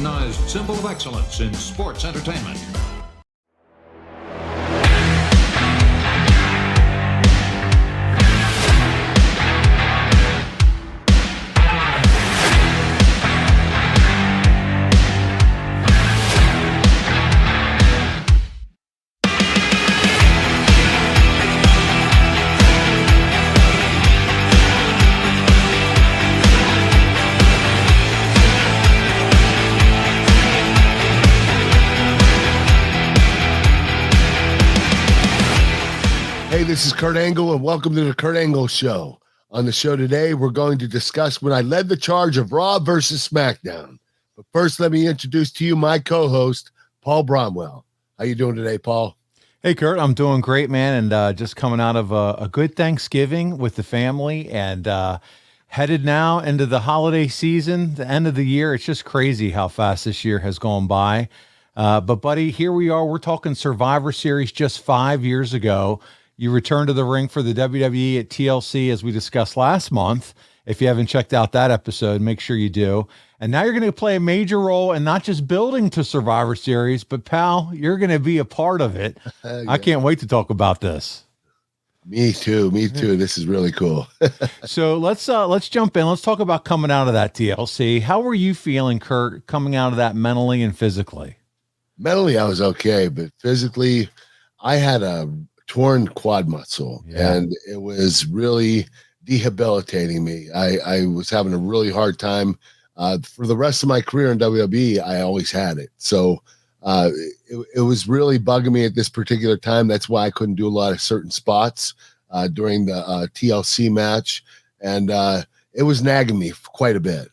recognized symbol of excellence in sports entertainment. Hey, this is Kurt Angle, and welcome to the Kurt Angle Show. On the show today, we're going to discuss when I led the charge of Raw versus SmackDown. But first, let me introduce to you my co-host, Paul Bromwell. How you doing today, Paul? Hey, Kurt, I'm doing great, man, and just coming out of a good Thanksgiving with the family and headed now into the holiday season, the end of the year. It's just crazy how fast this year has gone by. But, buddy, here we are. We're talking Survivor Series just 5 years ago. You returned to the ring for the WWE at TLC, as we discussed last month. If you haven't checked out that episode, make sure you do. And now you're going to play a major role in not just building to Survivor Series, but, pal, you're going to be a part of it. Yeah. I can't wait to talk about this. Me too. This is really cool. So let's jump in. Let's talk about coming out of that TLC. How were you feeling, Kurt, coming out of that mentally and physically? Mentally, I was okay, but physically, I had a torn quad muscle, and it was really debilitating me. I was having a really hard time. For the rest of my career in WWE, I always had it. So it was really bugging me at this particular time. That's why I couldn't do a lot of certain spots during the TLC match. And it was nagging me quite a bit.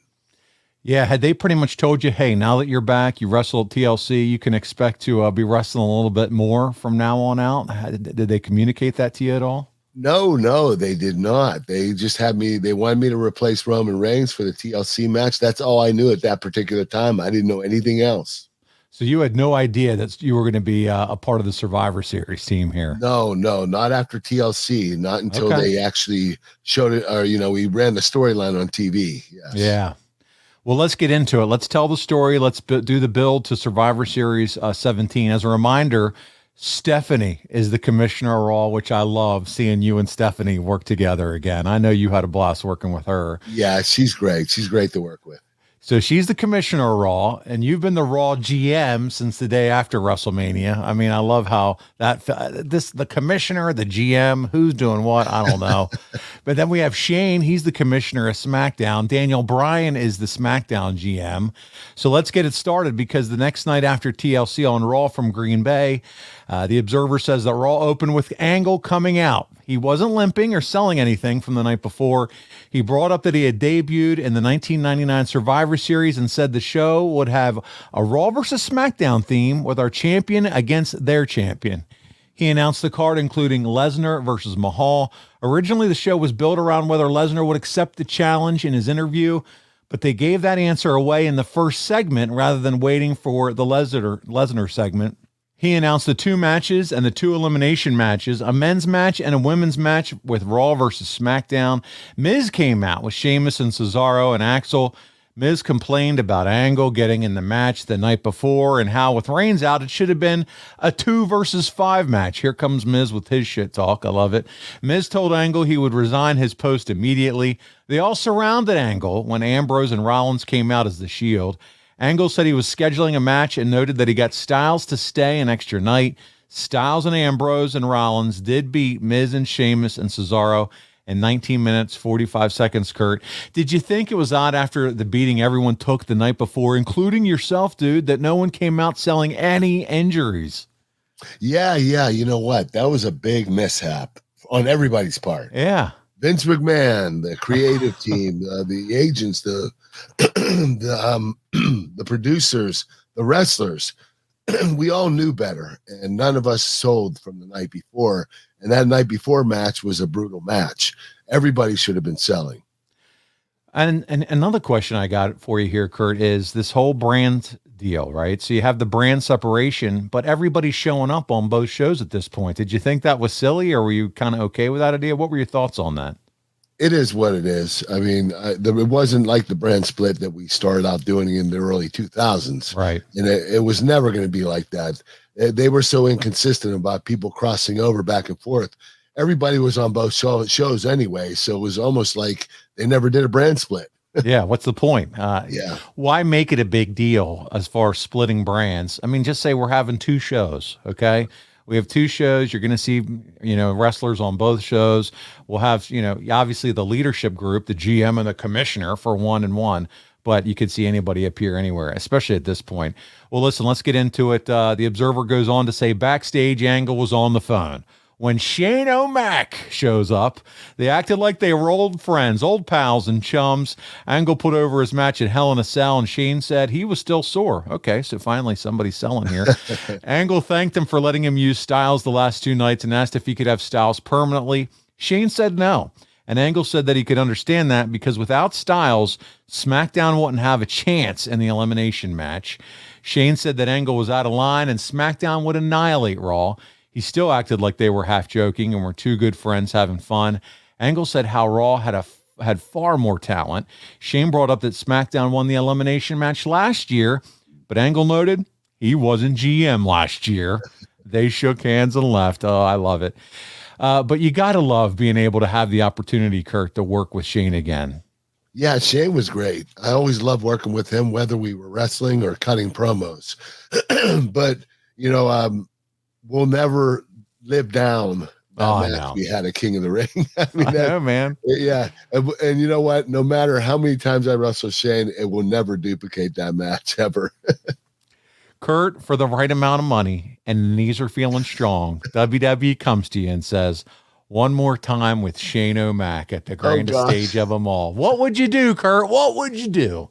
Yeah, had they pretty much told you, hey, now that you're back, you wrestled TLC, you can expect to be wrestling a little bit more from now on out? Did they communicate that to you at all? No, they did not. They just had me, they wanted me to replace Roman Reigns for the TLC match. That's all I knew at that particular time. I didn't know anything else. So you had no idea that you were going to be a part of the Survivor Series team here? No, not after TLC, not until they actually showed it, or, we ran the storyline on TV. Yes. Yeah. Well, let's get into it. Let's tell the story. Let's do the build to Survivor Series 17. As a reminder, Stephanie is the commissioner of Raw, which I love seeing you and Stephanie work together again. I know you had a blast working with her. Yeah, she's great. She's great to work with. So she's the commissioner of Raw, and you've been the Raw GM since the day after WrestleMania. I mean, I love how the commissioner, the GM, who's doing what, I don't know. But then we have Shane. He's the commissioner of SmackDown. Daniel Bryan is the SmackDown GM. So let's get it started, because the next night after TLC on Raw from Green Bay, the Observer says that Raw opened with Angle coming out. He wasn't limping or selling anything from the night before. He brought up that he had debuted in the 1999 Survivor Series and said the show would have a Raw versus SmackDown theme with our champion against their champion. He announced the card including Lesnar versus Mahal. Originally, the show was built around whether Lesnar would accept the challenge in his interview, but they gave that answer away in the first segment rather than waiting for the Lesnar segment. He announced the two matches and the two elimination matches, a men's match and a women's match with Raw versus SmackDown. Miz came out with Sheamus and Cesaro and Axel. Miz complained about Angle getting in the match the night before and how with Reigns out, it should have been a 2 versus 5 match. Here comes Miz with his shit talk. I love it. Miz told Angle he would resign his post immediately. They all surrounded Angle when Ambrose and Rollins came out as the Shield. Angle said he was scheduling a match and noted that he got Styles to stay an extra night. Styles and Ambrose and Rollins did beat Miz and Sheamus and Cesaro in 19 minutes, 45 seconds, Kurt. Did you think it was odd after the beating everyone took the night before, including yourself, dude, that no one came out selling any injuries? Yeah. You know what? That was a big mishap on everybody's part. Yeah. Vince McMahon, the creative team, the agents, the producers, the wrestlers, we all knew better, and none of us sold from the night before. And that night before match was a brutal match. Everybody should have been selling. And another question I got for you here, Kurt, is this whole brand deal, right? So you have the brand separation, but everybody's showing up on both shows at this point. Did you think that was silly, or were you kind of okay with that idea? What were your thoughts on that? it is what it is. I mean, it wasn't like the brand split that we started out doing in the early 2000s. Right. And it was never going to be like that. They were so inconsistent about people crossing over back and forth. Everybody was on both shows anyway. So it was almost like they never did a brand split. Yeah. What's the point? Yeah. Why make it a big deal as far as splitting brands? I mean, just say we're having 2 shows. Okay. We have 2 shows. You're going to see, wrestlers on both shows. We'll have, obviously the leadership group, the GM and the commissioner for 1 and 1, but you could see anybody appear anywhere, especially at this point. Well, listen, let's get into it. The Observer goes on to say backstage Angle was on the phone. When Shane O'Mac shows up, they acted like they were old friends, old pals and chums. Angle put over his match at Hell in a Cell, and Shane said he was still sore. Okay, so finally somebody's selling here. Angle thanked him for letting him use Styles the last 2 nights and asked if he could have Styles permanently. Shane said no, and Angle said that he could understand that because without Styles, SmackDown wouldn't have a chance in the elimination match. Shane said that Angle was out of line and SmackDown would annihilate Raw. He still acted like they were half joking and were 2 good friends having fun. Angle said how Raw had far more talent. Shane brought up that SmackDown won the elimination match last year, but Angle noted he wasn't GM last year. They shook hands and left. Oh, I love it. But you got to love being able to have the opportunity, Kurt, to work with Shane again. Yeah, Shane was great. I always loved working with him, whether we were wrestling or cutting promos. But, we'll never live down that match we had at King of the Ring. I know, man. Yeah. And you know what? No matter how many times I wrestle Shane, it will never duplicate that match ever. Kurt, for the right amount of money, and knees are feeling strong, WWE comes to you and says, one more time with Shane O'Mac at the grandest stage of them all. What would you do, Kurt? What would you do?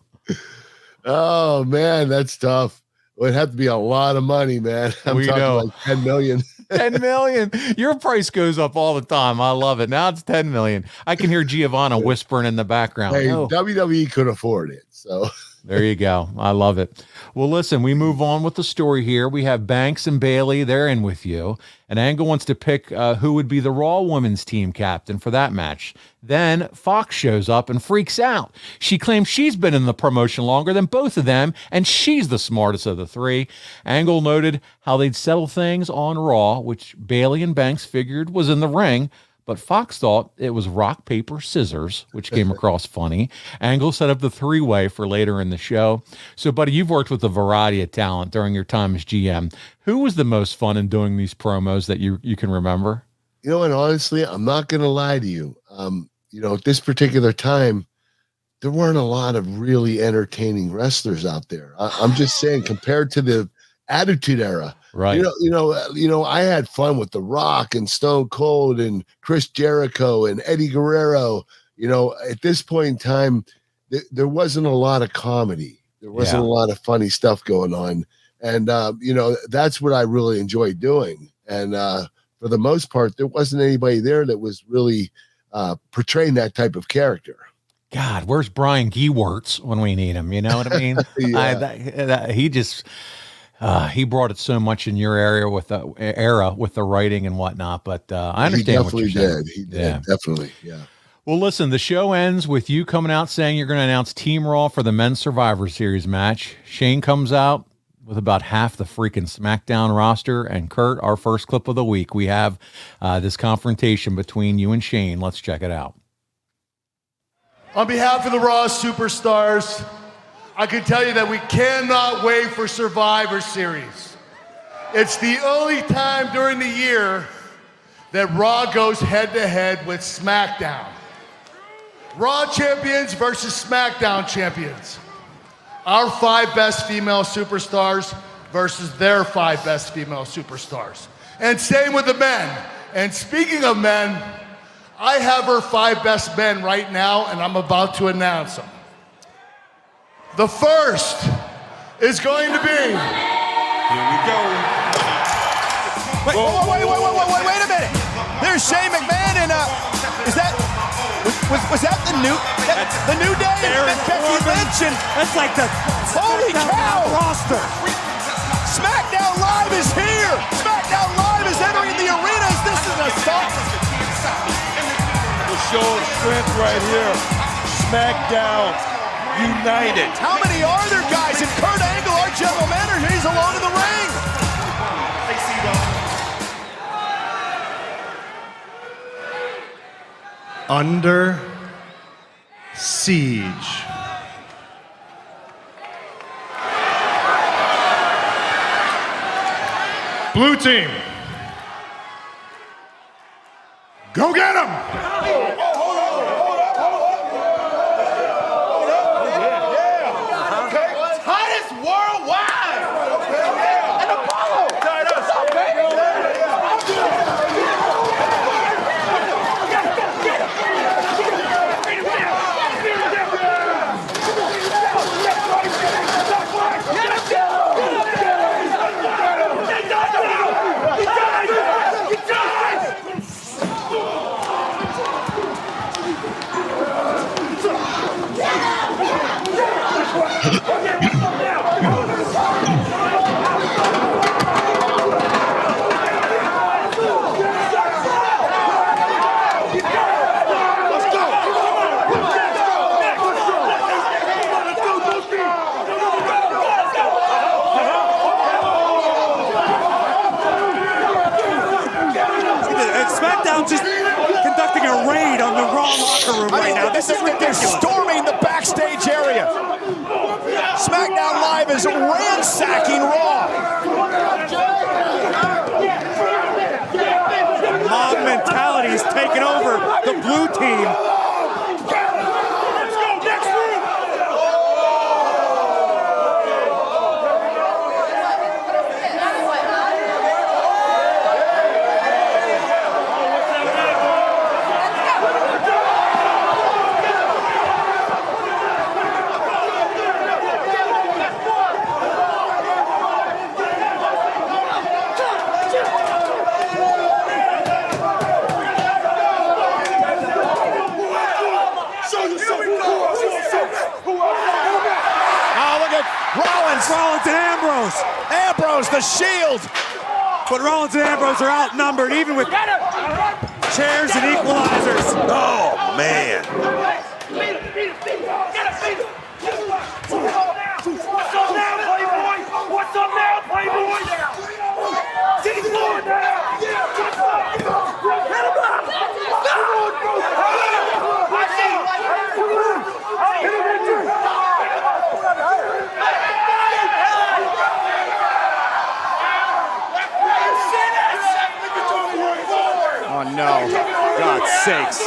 Oh, man, that's tough. It would have to be a lot of money, man. I'm talking like 10 million. 10 million. Your price goes up all the time. I love it. Now it's 10 million. I can hear Giovanna whispering in the background. Hey, WWE could afford it. So there you go. I love it. Well, listen, we move on with the story here. We have Banks and Bailey. They're in with you. And Angle wants to pick who would be the Raw women's team captain for that match. Then Fox shows up and freaks out. She claims she's been in the promotion longer than both of them, and she's the smartest of the 3. Angle noted how they'd settle things on Raw, which Bailey and Banks figured was in the ring. But Fox thought it was rock, paper, scissors, which came across funny. Angle set up the 3-way for later in the show. So, buddy, you've worked with a variety of talent during your time as GM. Who was the most fun in doing these promos that you can remember? And honestly, I'm not going to lie to you. At this particular time, there weren't a lot of really entertaining wrestlers out there. I'm just saying, compared to the Attitude Era. Right. I had fun with The Rock and Stone Cold and Chris Jericho and Eddie Guerrero. At this point in time, there wasn't a lot of comedy. There wasn't a lot of funny stuff going on. And, that's what I really enjoyed doing. And for the most part, there wasn't anybody there that was really portraying that type of character. God, where's Brian Gewirtz when we need him? You know what I mean? He just... he brought it so much in your area with the writing and whatnot, but I understand what you're saying. He did, definitely, yeah. Well, listen, the show ends with you coming out saying you're going to announce Team Raw for the Men's Survivor Series match. Shane comes out with about half the freaking SmackDown roster, and Kurt, our first clip of the week, we have this confrontation between you and Shane. Let's check it out. On behalf of the Raw Superstars, I can tell you that we cannot wait for Survivor Series. It's the only time during the year that Raw goes head-to-head with SmackDown. Raw champions versus SmackDown champions. Our 5 best female superstars versus their 5 best female superstars. And same with the men. And speaking of men, I have her 5 best men right now, and I'm about to announce them. The first is going to be... Here we go. Wait a minute. There's Shane McMahon and was that the new day? Becky Lynch and That's like the holy cow roster. SmackDown Live is here. SmackDown Live is entering the arenas. This is a song. The show of strength right here. SmackDown United. How many are there, guys? And Kurt Angle, our general manager, he's alone in the ring. Under siege. Blue team. Go get him! Hottest worldwide. And Apollo. What's up, SmackDown just conducting a raid on the Raw locker room right now. This is ridiculous. They're storming the backstage area. SmackDown Live is ransacking Raw. Mob mentality is taking over the blue team. Rollins and Ambrose. Ambrose, the Shield. But Rollins and Ambrose are outnumbered, even with chairs and equalizers. Oh, man. What's up now, Playboy? Oh, no. God's sakes.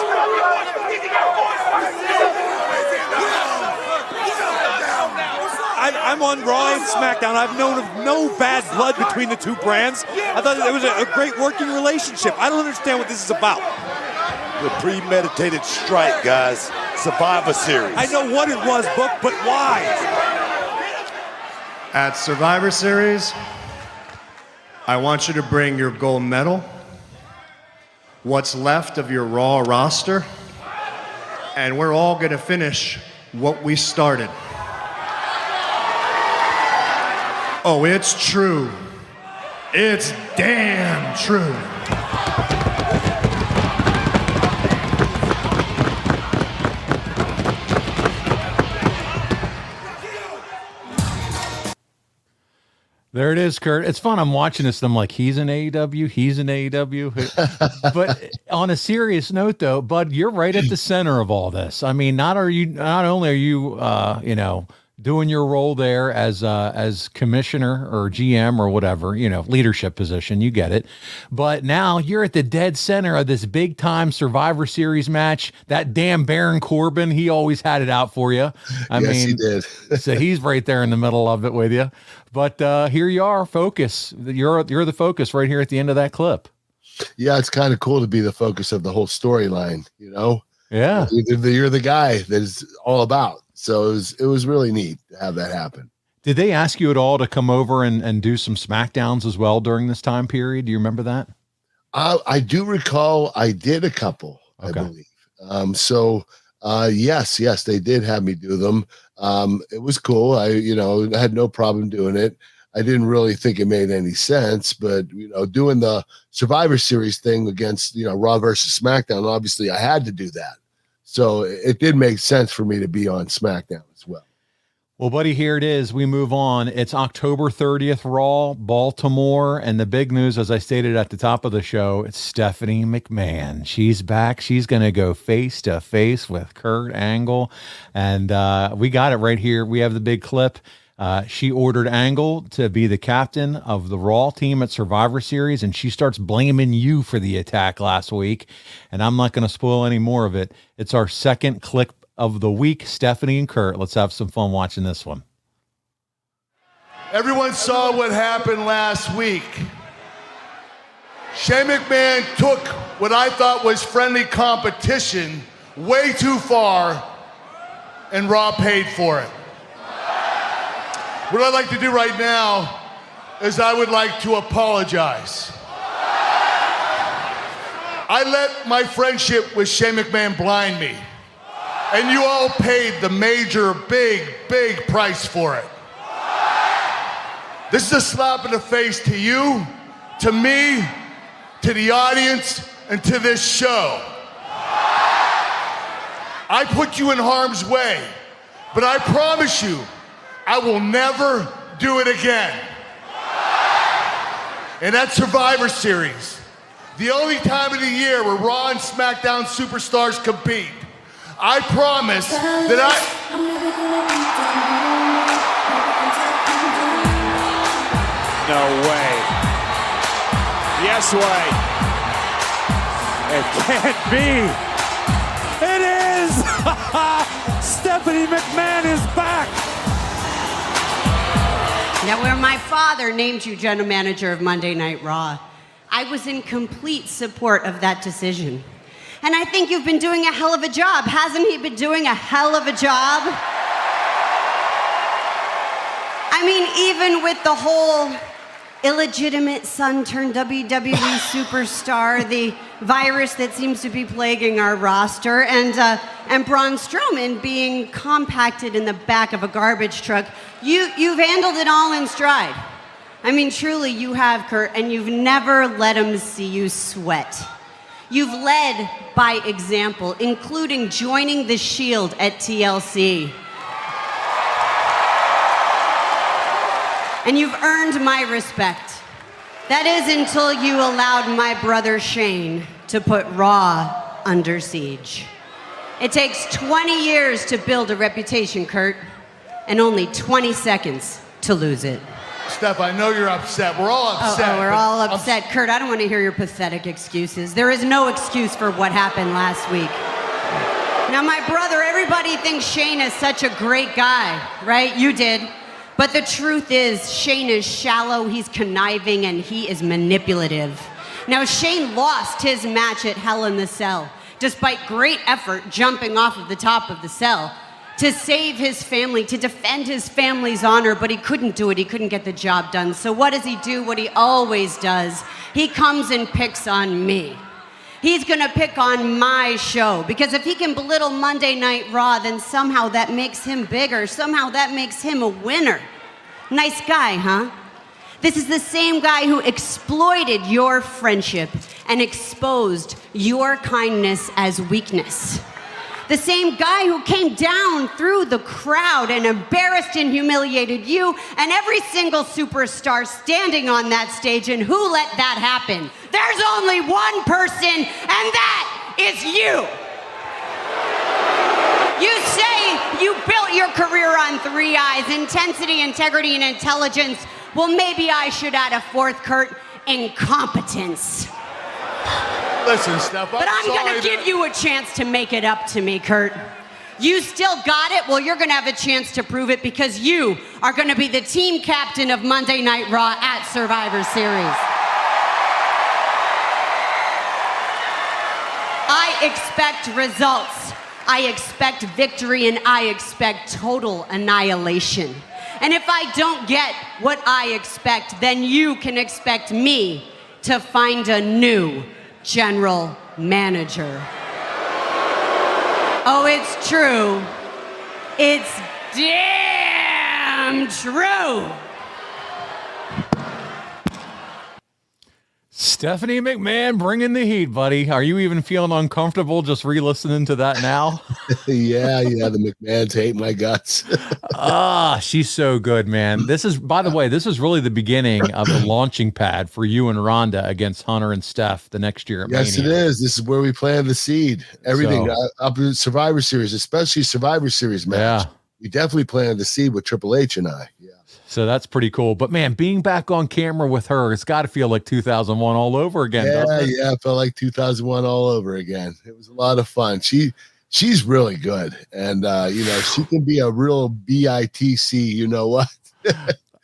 I'm on Raw and SmackDown. I've known of no bad blood between the two brands. I thought it was a great working relationship. I don't understand what this is about. The premeditated strike, guys. Survivor Series. I know what it was, Book, but why? At Survivor Series, I want you to bring your gold medal, what's left of your Raw roster, and we're all going to finish what we started. Oh, it's true. It's damn true. There it is, Kurt. It's fun. I'm watching this and I'm like, he's in AEW, he's in AEW. But on a serious note, though, Bud, you're right at the center of all this. I mean, not only are you, doing your role there as commissioner or GM or whatever, leadership position, you get it. But now you're at the dead center of this big time Survivor Series match. That damn Baron Corbin, he always had it out for you. I mean, he did. So he's right there in the middle of it with you. But here you are, focus. You're the focus right here at the end of that clip. Yeah, it's kind of cool to be the focus of the whole storyline, Yeah. You're the guy that it's all about. So it was really neat to have that happen. Did they ask you at all to come over and do some SmackDowns as well during this time period? Do you remember that? I do recall I did a couple, Okay. I believe. Yes, they did have me do them. It was cool. I had no problem doing it. I didn't really think it made any sense, but doing the Survivor Series thing against Raw versus SmackDown, obviously I had to do that. So it did make sense for me to be on SmackDown as well. Well, buddy, here it is. We move on. It's October 30th, Raw, Baltimore. And the big news, as I stated at the top of the show, it's Stephanie McMahon. She's back. She's going to go face to face with Kurt Angle. And we got it right here. We have the big clip. She ordered Angle to be the captain of the Raw team at Survivor Series, and she starts blaming you for the attack last week. And I'm not going to spoil any more of it. It's our second clip of the week, Stephanie and Kurt. Let's have some fun watching this one. Everyone saw what happened last week. Shane McMahon took what I thought was friendly competition way too far, and Raw paid for it. What I'd like to do right now is I would like to apologize. I let my friendship with Shane McMahon blind me. And you all paid the major, big price for it. This is a slap in the face to you, to me, to the audience, and to this show. I put you in harm's way, but I promise you, I will never do it again. And that Survivor Series, the only time of the year where Raw and SmackDown superstars compete, I promise that No way. Yes way. It can't be. It is! Stephanie McMahon is back. Now, where my father named you general manager of Monday Night Raw, I was in complete support of that decision. And I think you've been doing a hell of a job. Hasn't he been doing a hell of a job? I mean, even with the whole illegitimate son turned WWE superstar, the virus that seems to be plaguing our roster, and Braun Strowman being compacted in the back of a garbage truck, you've handled it all in stride. I mean, truly, you have, Kurt, and you've never let him see you sweat. You've led by example, including joining the Shield at TLC. And you've earned my respect. That is until you allowed my brother Shane to put Raw under siege. It takes 20 years to build a reputation, Kurt, and only 20 seconds to lose it. Steph, I know you're upset. We're all upset. Oh, we're all upset. Kurt, I don't want to hear your pathetic excuses. There is no excuse for what happened last week. Now, my brother, everybody thinks Shane is such a great guy, right? You did. But the truth is, Shane is shallow, he's conniving, and he is manipulative. Now, Shane lost his match at Hell in the Cell, despite great effort jumping off of the top of the cell to save his family, to defend his family's honor, but he couldn't do it. He couldn't get the job done. So what does he do? What he always does. He comes and picks on me. He's gonna pick on my show, because if he can belittle Monday Night Raw, then somehow that makes him bigger. Somehow that makes him a winner. Nice guy, huh? This is the same guy who exploited your friendship and exposed your kindness as weakness. The same guy who came down through the crowd and embarrassed and humiliated you and every single superstar standing on that stage. And who let that happen? There's only one person, and that is you. You say you built your career on 3 I's: intensity, integrity, and intelligence. Well, maybe I should add a fourth, Kurt: incompetence. Listen, Steph, But I'm gonna give you a chance to make it up to me, Kurt. You still got it? Well, you're gonna have a chance to prove it, because you are gonna be the team captain of Monday Night Raw at Survivor Series. I expect results. I expect victory, and I expect total annihilation. And if I don't get what I expect, then you can expect me to find a new general manager. Oh, it's true. It's damn true. Stephanie McMahon bringing the heat, buddy. Are you even feeling uncomfortable just re-listening to that now? yeah, the McMahons hate my guts. She's so good, man. This is, by the way, this is really the beginning of the launching pad for you and Rhonda against Hunter and Steph the next year at Yes, Mania. it is. This is where we plant the seed. Everything up in Survivor Series, especially Survivor Series match. Yeah. We definitely planted the seed with Triple H and I. Yeah. So that's pretty cool. But man, being back on camera with her, it's got to feel like 2001 all over again. Yeah, it felt like 2001 all over again. It was a lot of fun. She's really good, and she can be a real bitch. You know what?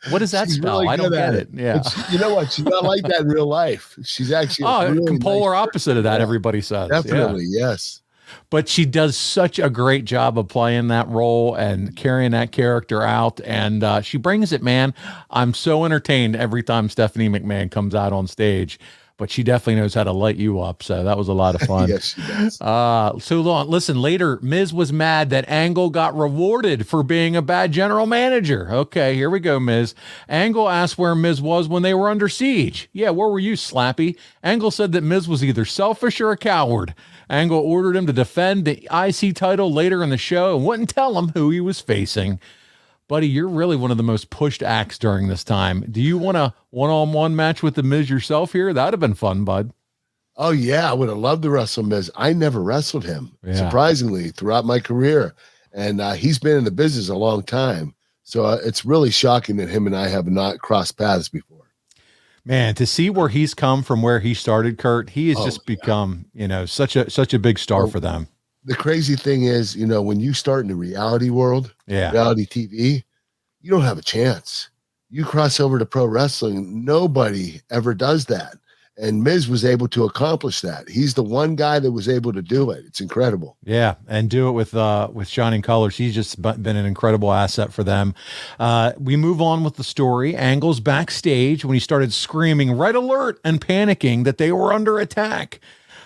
What does that spell? Really I don't get it. Yeah. You know what? She's not like that in real life. She's actually really polar nice opposite of that. Everybody says definitely yes. But she does such a great job of playing that role and carrying that character out. And she brings it, man. I'm so entertained every time Stephanie McMahon comes out on stage. But she definitely knows how to light you up. So that was a lot of fun. Yes, she does. So long. Listen, later, Miz was mad that Angle got rewarded for being a bad general manager. Okay, here we go, Miz. Angle asked where Miz was when they were under siege. Yeah, where were you, Slappy? Angle said that Miz was either selfish or a coward. Angle ordered him to defend the IC title later in the show and wouldn't tell him who he was facing. Buddy, you're really one of the most pushed acts during this time. Do you want a one-on-one match with the Miz yourself here? That would have been fun, bud. Oh, yeah. I would have loved to wrestle Miz. I never wrestled him, surprisingly, throughout my career. And he's been in the business a long time. So it's really shocking that him and I have not crossed paths before. Man, to see where he's come from where he started, Kurt, he has just become, such a big star for them. The crazy thing is, when you start in the reality world, reality TV, you don't have a chance. You cross over to pro wrestling, nobody ever does that. And Miz was able to accomplish that. He's the one guy that was able to do it. It's incredible. Yeah, and do it with shining colors. He's just been an incredible asset for them. We move on with the story. Angle's backstage when he started screaming, "Red alert," and panicking that they were under attack.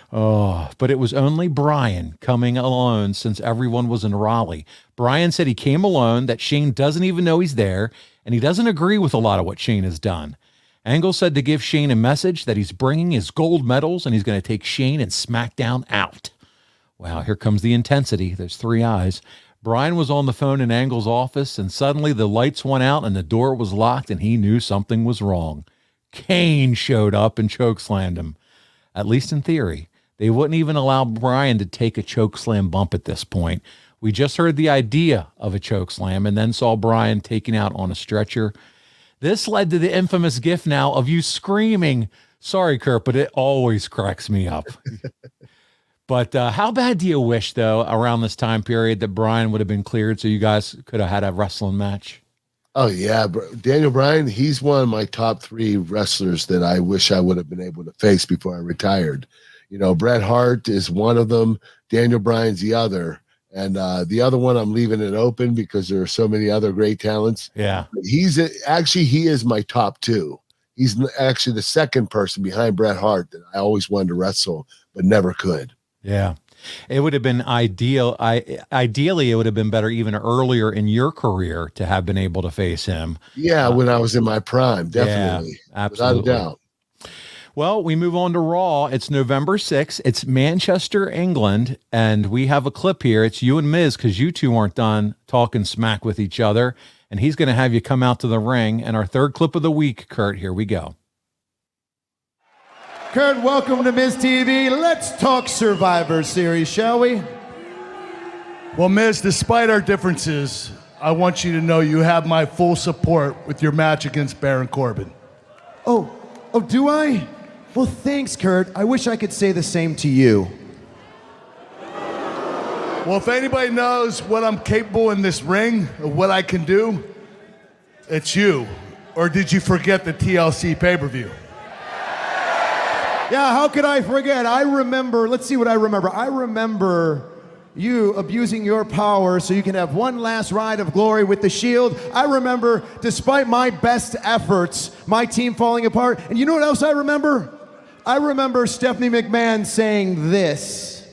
Oh, but it was only Brian coming alone since everyone was in Raleigh. Brian said he came alone, that Shane doesn't even know he's there, and he doesn't agree with a lot of what Shane has done. Angle said to give Shane a message that he's bringing his gold medals and he's going to take Shane and SmackDown out. Wow, here comes the intensity. There's three eyes. Brian was on the phone in Angle's office, and suddenly the lights went out and the door was locked, and he knew something was wrong. Kane showed up and chokeslammed him, at least in theory. They wouldn't even allow Brian to take a chokeslam bump at this point. We just heard the idea of a chokeslam and then saw Brian taken out on a stretcher. This led to the infamous gif now of you screaming, "Sorry, Kurt, but it always cracks me up." But how bad do you wish, though, around this time period that Brian would have been cleared so you guys could have had a wrestling match? Oh, yeah. Daniel Bryan, he's one of my top three wrestlers that I wish I would have been able to face before I retired. Bret Hart is one of them. Daniel Bryan's the other. And the other one, I'm leaving it open because there are so many other great talents. Yeah. He is my top two. He's actually the second person behind Bret Hart that I always wanted to wrestle, but never could. Yeah. It would have been ideal. Ideally, it would have been better even earlier in your career to have been able to face him. Yeah, when I was in my prime, definitely. Yeah, absolutely. Without a doubt. Well, we move on to Raw. It's November 6th. It's Manchester, England, and we have a clip here. It's you and Miz because you two aren't done talking smack with each other, and he's going to have you come out to the ring. And our third clip of the week, Kurt, here we go. Kurt, welcome to Miz TV. Let's talk Survivor Series, shall we? Well, Miz, despite our differences, I want you to know you have my full support with your match against Baron Corbin. Oh, do I? Well, thanks, Kurt. I wish I could say the same to you. Well, if anybody knows what I'm capable in this ring, of what I can do, it's you. Or did you forget the TLC pay-per-view? Yeah, how could I forget? I remember, let's see what I remember. I remember you abusing your power so you can have one last ride of glory with the Shield. I remember, despite my best efforts, my team falling apart. And you know what else I remember? I remember Stephanie McMahon saying this.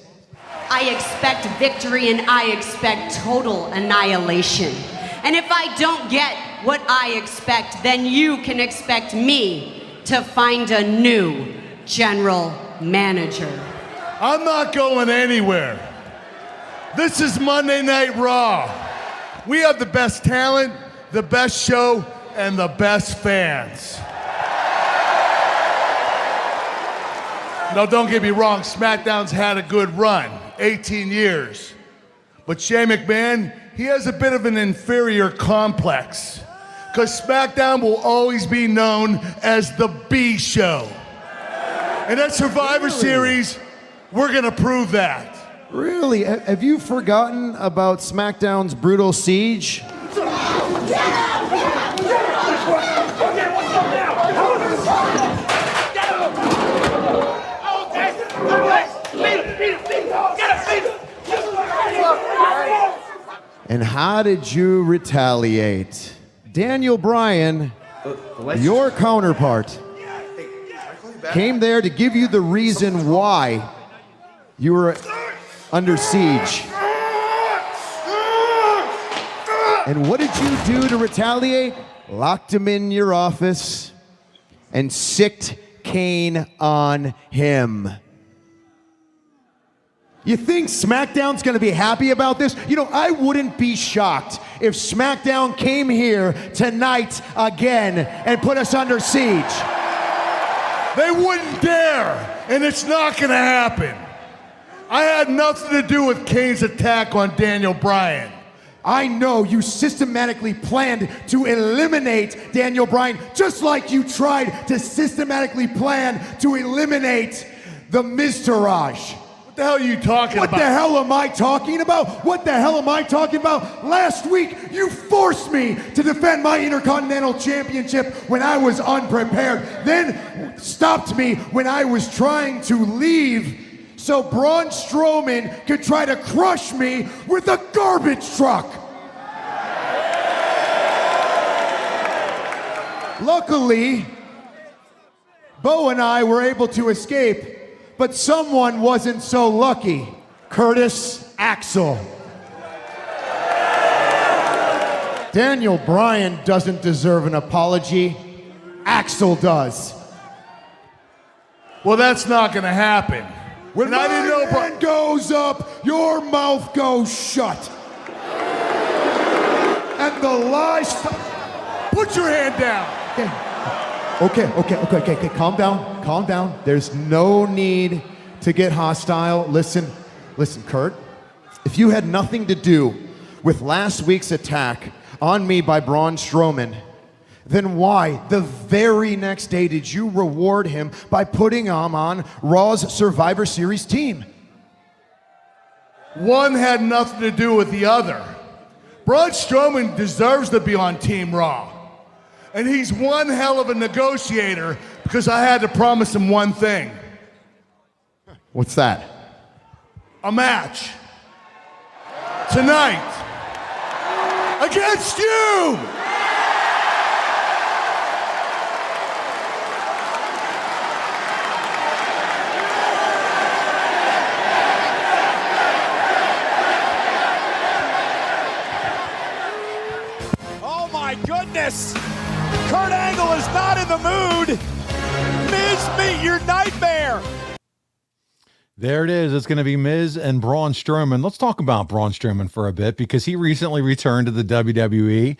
I expect victory and I expect total annihilation. And if I don't get what I expect, then you can expect me to find a new general manager. I'm not going anywhere. This is Monday Night Raw. We have the best talent, the best show, and the best fans. Now, don't get me wrong, SmackDown's had a good run, 18 years. But Shane McMahon, he has a bit of an inferior complex, because SmackDown will always be known as the B show. And at Survivor Series, we're going to prove that. Really? Have you forgotten about SmackDown's brutal siege? And how did you retaliate? Daniel Bryan, your counterpart, came there to give you the reason why you were under siege. And what did you do to retaliate? Locked him in your office and sicked Kane on him. You think SmackDown's gonna be happy about this? You know, I wouldn't be shocked if SmackDown came here tonight again and put us under siege. They wouldn't dare, and it's not gonna happen. I had nothing to do with Kane's attack on Daniel Bryan. I know you systematically planned to eliminate Daniel Bryan, just like you tried to systematically plan to eliminate the Miztourage. What the hell are you talking about? What the hell am I talking about? What the hell am I talking about? Last week, you forced me to defend my Intercontinental Championship when I was unprepared. Then stopped me when I was trying to leave so Braun Strowman could try to crush me with a garbage truck. Luckily, Bo and I were able to escape, but someone wasn't so lucky. Curtis Axel. Daniel Bryan doesn't deserve an apology. Axel does. Well, that's not gonna happen. When my hand goes up, your mouth goes shut. And the lies... Put your hand down. Okay. Calm down. There's no need to get hostile. Listen, Kurt. If you had nothing to do with last week's attack on me by Braun Strowman, then why, the very next day, did you reward him by putting him on Raw's Survivor Series team? One had nothing to do with the other. Braun Strowman deserves to be on Team Raw. And he's one hell of a negotiator because I had to promise him one thing. What's that? A match. Tonight. Against you! Oh my goodness! Kurt Angle is not in the mood. Miz, meet your nightmare. There it is. It's going to be Miz and Braun Strowman. Let's talk about Braun Strowman for a bit because he recently returned to the WWE.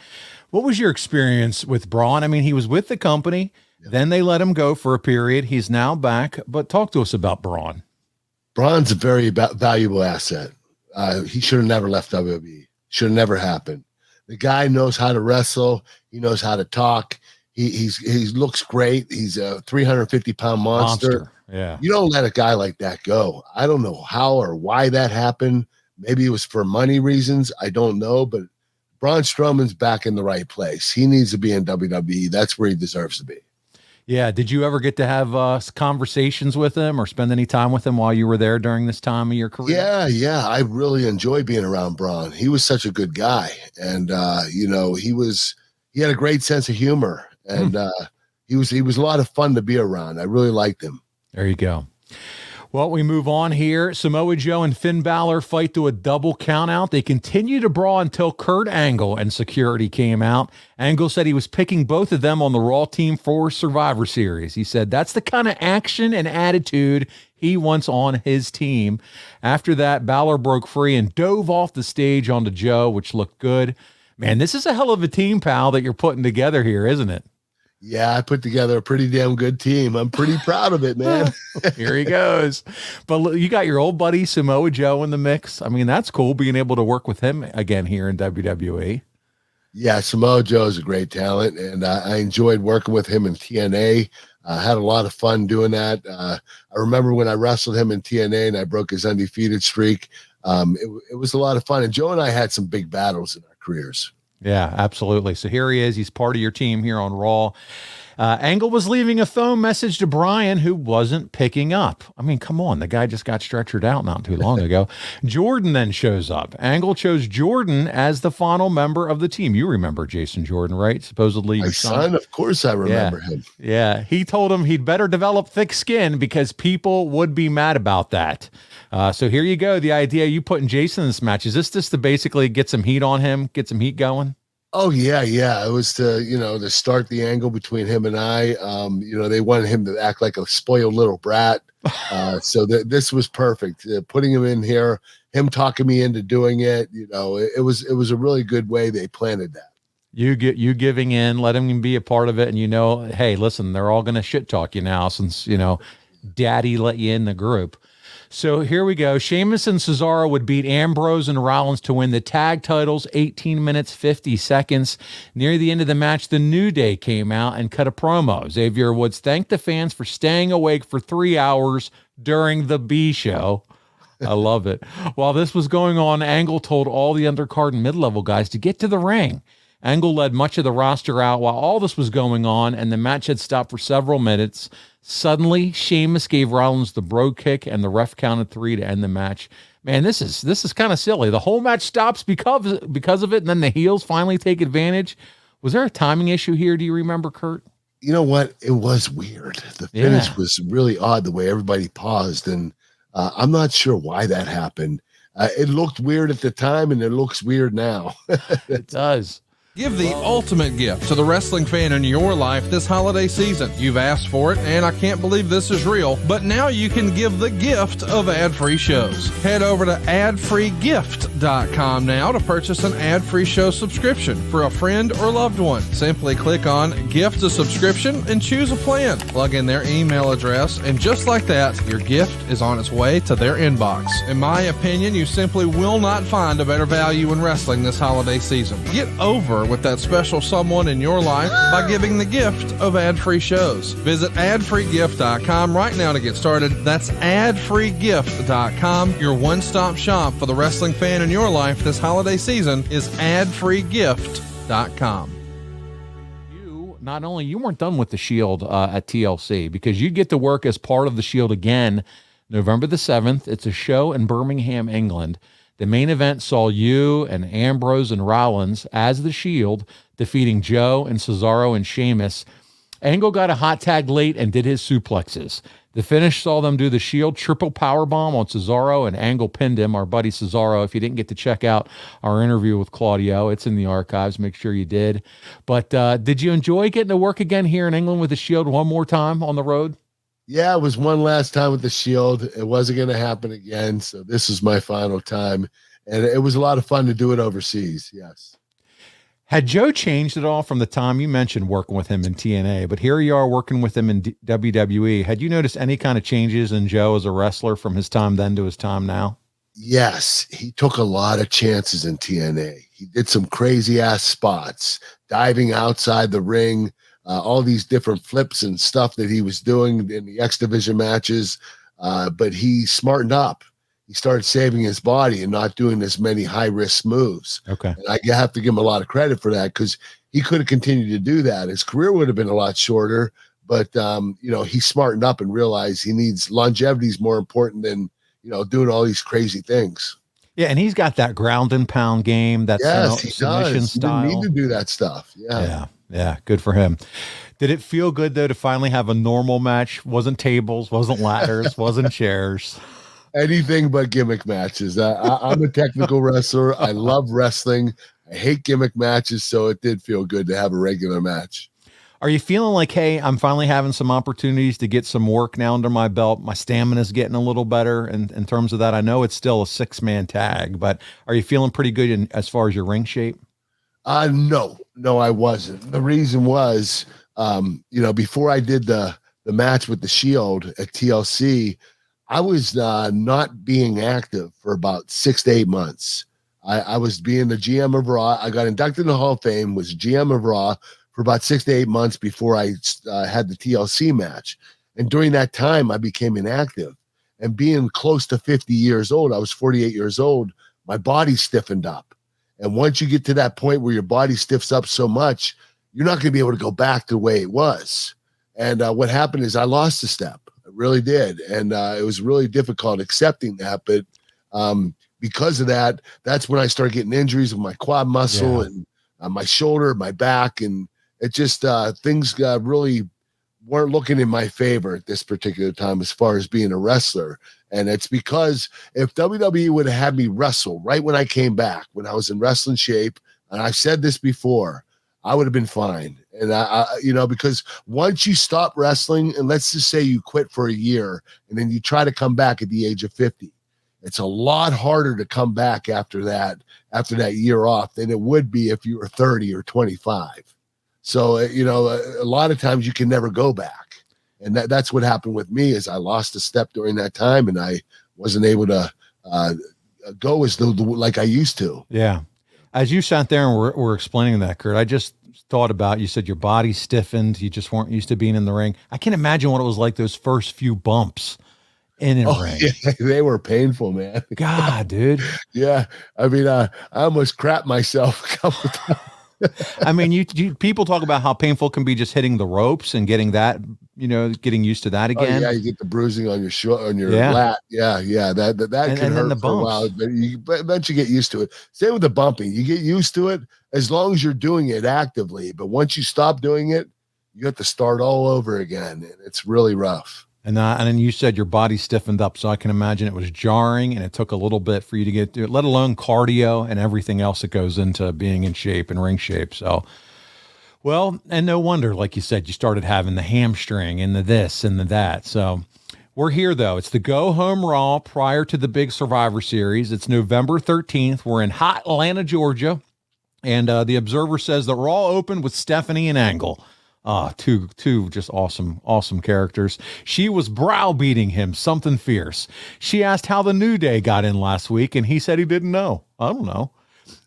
What was your experience with Braun? I mean, he was with the company. Then they let him go for a period. He's now back. But talk to us about Braun. Braun's a very valuable asset. He should have never left WWE. Should have never happened. The guy knows how to wrestle. He knows how to talk. He looks great. He's a 350-pound monster. Yeah. You don't let a guy like that go. I don't know how or why that happened. Maybe it was for money reasons. I don't know. But Braun Strowman's back in the right place. He needs to be in WWE. That's where he deserves to be. Yeah. Did you ever get to have conversations with him or spend any time with him while you were there during this time of your career? Yeah. I really enjoyed being around Braun. He was such a good guy. And, he had a great sense of humor. And he was a lot of fun to be around. I really liked him. There you go. Well, we move on here. Samoa Joe and Finn Balor fight to a double countout. They continue to brawl until Kurt Angle and security came out. Angle said he was picking both of them on the Raw team for Survivor Series. He said that's the kind of action and attitude he wants on his team. After that, Balor broke free and dove off the stage onto Joe, which looked good. Man, this is a hell of a team, pal, that you're putting together here, isn't it? Yeah, I put together a pretty damn good team. I'm pretty proud of it, man. Here he goes. But look, you got your old buddy Samoa Joe in the mix. I mean, that's cool being able to work with him again here in WWE. Yeah, Samoa Joe is a great talent, and I enjoyed working with him in TNA. I had a lot of fun doing that. I remember when I wrestled him in TNA and I broke his undefeated streak. It was a lot of fun, and Joe and I had some big battles in our careers. Yeah, absolutely. So here he is. He's part of your team here on Raw. Angle was leaving a phone message to Brian, who wasn't picking up. I mean, come on. The guy just got stretchered out not too long ago. Jordan then shows up. Angle chose Jordan as the final member of the team. You remember Jason Jordan, right? Supposedly my son, of course I remember him. Yeah, he told him he'd better develop thick skin because people would be mad about that. So here you go. The idea you putting Jason in this match, is this just to basically get some heat on him, get some heat going? Oh yeah. It was to start the angle between him and I. They wanted him to act like a spoiled little brat. So this was perfect. Putting him in here, him talking me into doing it. It was a really good way they planted that. You giving in, let him be a part of it, and hey, listen, they're all going to shit talk you now since Daddy let you in the group. So here we go. Sheamus and Cesaro would beat Ambrose and Rollins to win the tag titles, 18 minutes, 50 seconds. Near the end of the match, the New Day came out and cut a promo. Xavier Woods thanked the fans for staying awake for 3 hours during the B show. I love it. While this was going on, Angle told all the undercard and mid-level guys to get to the ring. Angle led much of the roster out while all this was going on, and the match had stopped for several minutes. Suddenly, Sheamus gave Rollins the bro kick, and the ref counted 3 to end the match. Man, this is kind of silly. The whole match stops because of it, and then the heels finally take advantage. Was there a timing issue here? Do you remember, Kurt? You know what? It was weird. The finish was really odd, the way everybody paused, and I'm not sure why that happened. It looked weird at the time, and it looks weird now. It does. Give the ultimate gift to the wrestling fan in your life this holiday season. You've asked for it, and I can't believe this is real, but now you can give the gift of ad-free shows. Head over to adfreegift.com now to purchase an ad-free show subscription for a friend or loved one. Simply click on Gift a Subscription and choose a plan. Plug in their email address, and just like that, your gift is on its way to their inbox. In my opinion, you simply will not find a better value in wrestling this holiday season. Get over with that special someone in your life by giving the gift of ad-free shows. Visit adfreegift.com right now to get started. That's adfreegift.com. Your one-stop shop for the wrestling fan in your life this holiday season is adfreegift.com. Not only you weren't done with the Shield at TLC, because you get to work as part of the Shield again November the 7th. It's a show in Birmingham, England. The main event saw you and Ambrose and Rollins as the Shield defeating Joe and Cesaro and Sheamus. Angle got a hot tag late and did his suplexes. The finish saw them do the Shield triple powerbomb on Cesaro, and Angle pinned him, our buddy Cesaro. If you didn't get to check out our interview with Claudio, it's in the archives. Make sure you did. But did you enjoy getting to work again here in England with the Shield one more time on the road? Yeah, it was one last time with the Shield. It wasn't going to happen again, so this is my final time. And it was a lot of fun to do it overseas, yes. Had Joe changed at all from the time you mentioned working with him in TNA, but here you are working with him in WWE. Had you noticed any kind of changes in Joe as a wrestler from his time then to his time now? Yes, he took a lot of chances in TNA. He did some crazy-ass spots, diving outside the ring, all these different flips and stuff that he was doing in the X Division matches, but he smartened up. He started saving his body and not doing as many high-risk moves. Okay. And I have to give him a lot of credit for that, because he could have continued to do that. His career would have been a lot shorter, but, he smartened up and realized he needs longevity is more important than, doing all these crazy things. Yeah, and he's got that ground and pound game, that yes, he submission does. style. He didn't need to do that stuff. Yeah. Yeah, good for him. Did it feel good though to finally have a normal match? Wasn't tables, wasn't ladders, wasn't chairs. Anything but gimmick matches. I'm a technical wrestler. I love wrestling. I hate gimmick matches, so it did feel good to have a regular match. Are you feeling like, hey, I'm finally having some opportunities to get some work now under my belt? My stamina is getting a little better in terms of that. I know it's still a 6-man tag, but are you feeling pretty good as far as your ring shape? No, I wasn't. The reason was, before I did the match with the Shield at TLC, I was not being active for about 6 to 8 months. I was being the GM of Raw. I got inducted in the Hall of Fame, was GM of Raw for about 6 to 8 months before I had the TLC match. And during that time, I became inactive. And being close to 50 years old, I was 48 years old, my body stiffened up. And once you get to that point where your body stiffs up so much, you're not going to be able to go back to the way it was. And what happened is I lost a step. I really did. And it was really difficult accepting that. But because of that, that's when I started getting injuries with my quad muscle and my shoulder, my back. And it just, things really weren't looking in my favor at this particular time as far as being a wrestler. And it's because if WWE would have had me wrestle right when I came back, when I was in wrestling shape, and I've said this before, I would have been fine. And because once you stop wrestling, and let's just say you quit for a year and then you try to come back at the age of 50, it's a lot harder to come back after that year off than it would be if you were 30 or 25. So, a lot of times you can never go back. And that's what happened with me is I lost a step during that time and I wasn't able to go as like I used to. Yeah. As you sat there and were explaining that, Kurt, I just thought about, you said your body stiffened. You just weren't used to being in the ring. I can't imagine what it was like those first few bumps in a ring. Yeah, they were painful, man. God, dude. Yeah. I mean, I almost crapped myself a couple times. I mean, you people talk about how painful it can be just hitting the ropes and getting that, getting used to that again. Oh, yeah, you get the bruising on your lat. Yeah, that can hurt for a while, but eventually get used to it. Same with the bumping. You get used to it as long as you're doing it actively. But once you stop doing it, you have to start all over again, and it's really rough. And then you said your body stiffened up, so I can imagine it was jarring, and it took a little bit for you to get through it, let alone cardio and everything else that goes into being in shape and ring shape. So, well, and no wonder, like you said, you started having the hamstring and the this and the that. So we're here, though. It's the Go Home Raw prior to the big Survivor Series. It's November 13th. We're in hot Atlanta, Georgia, and the Observer says that Raw opened with Stephanie and Angle. Two just awesome characters. She was browbeating him, something fierce. She asked how the New Day got in last week, and he said he didn't know. I don't know.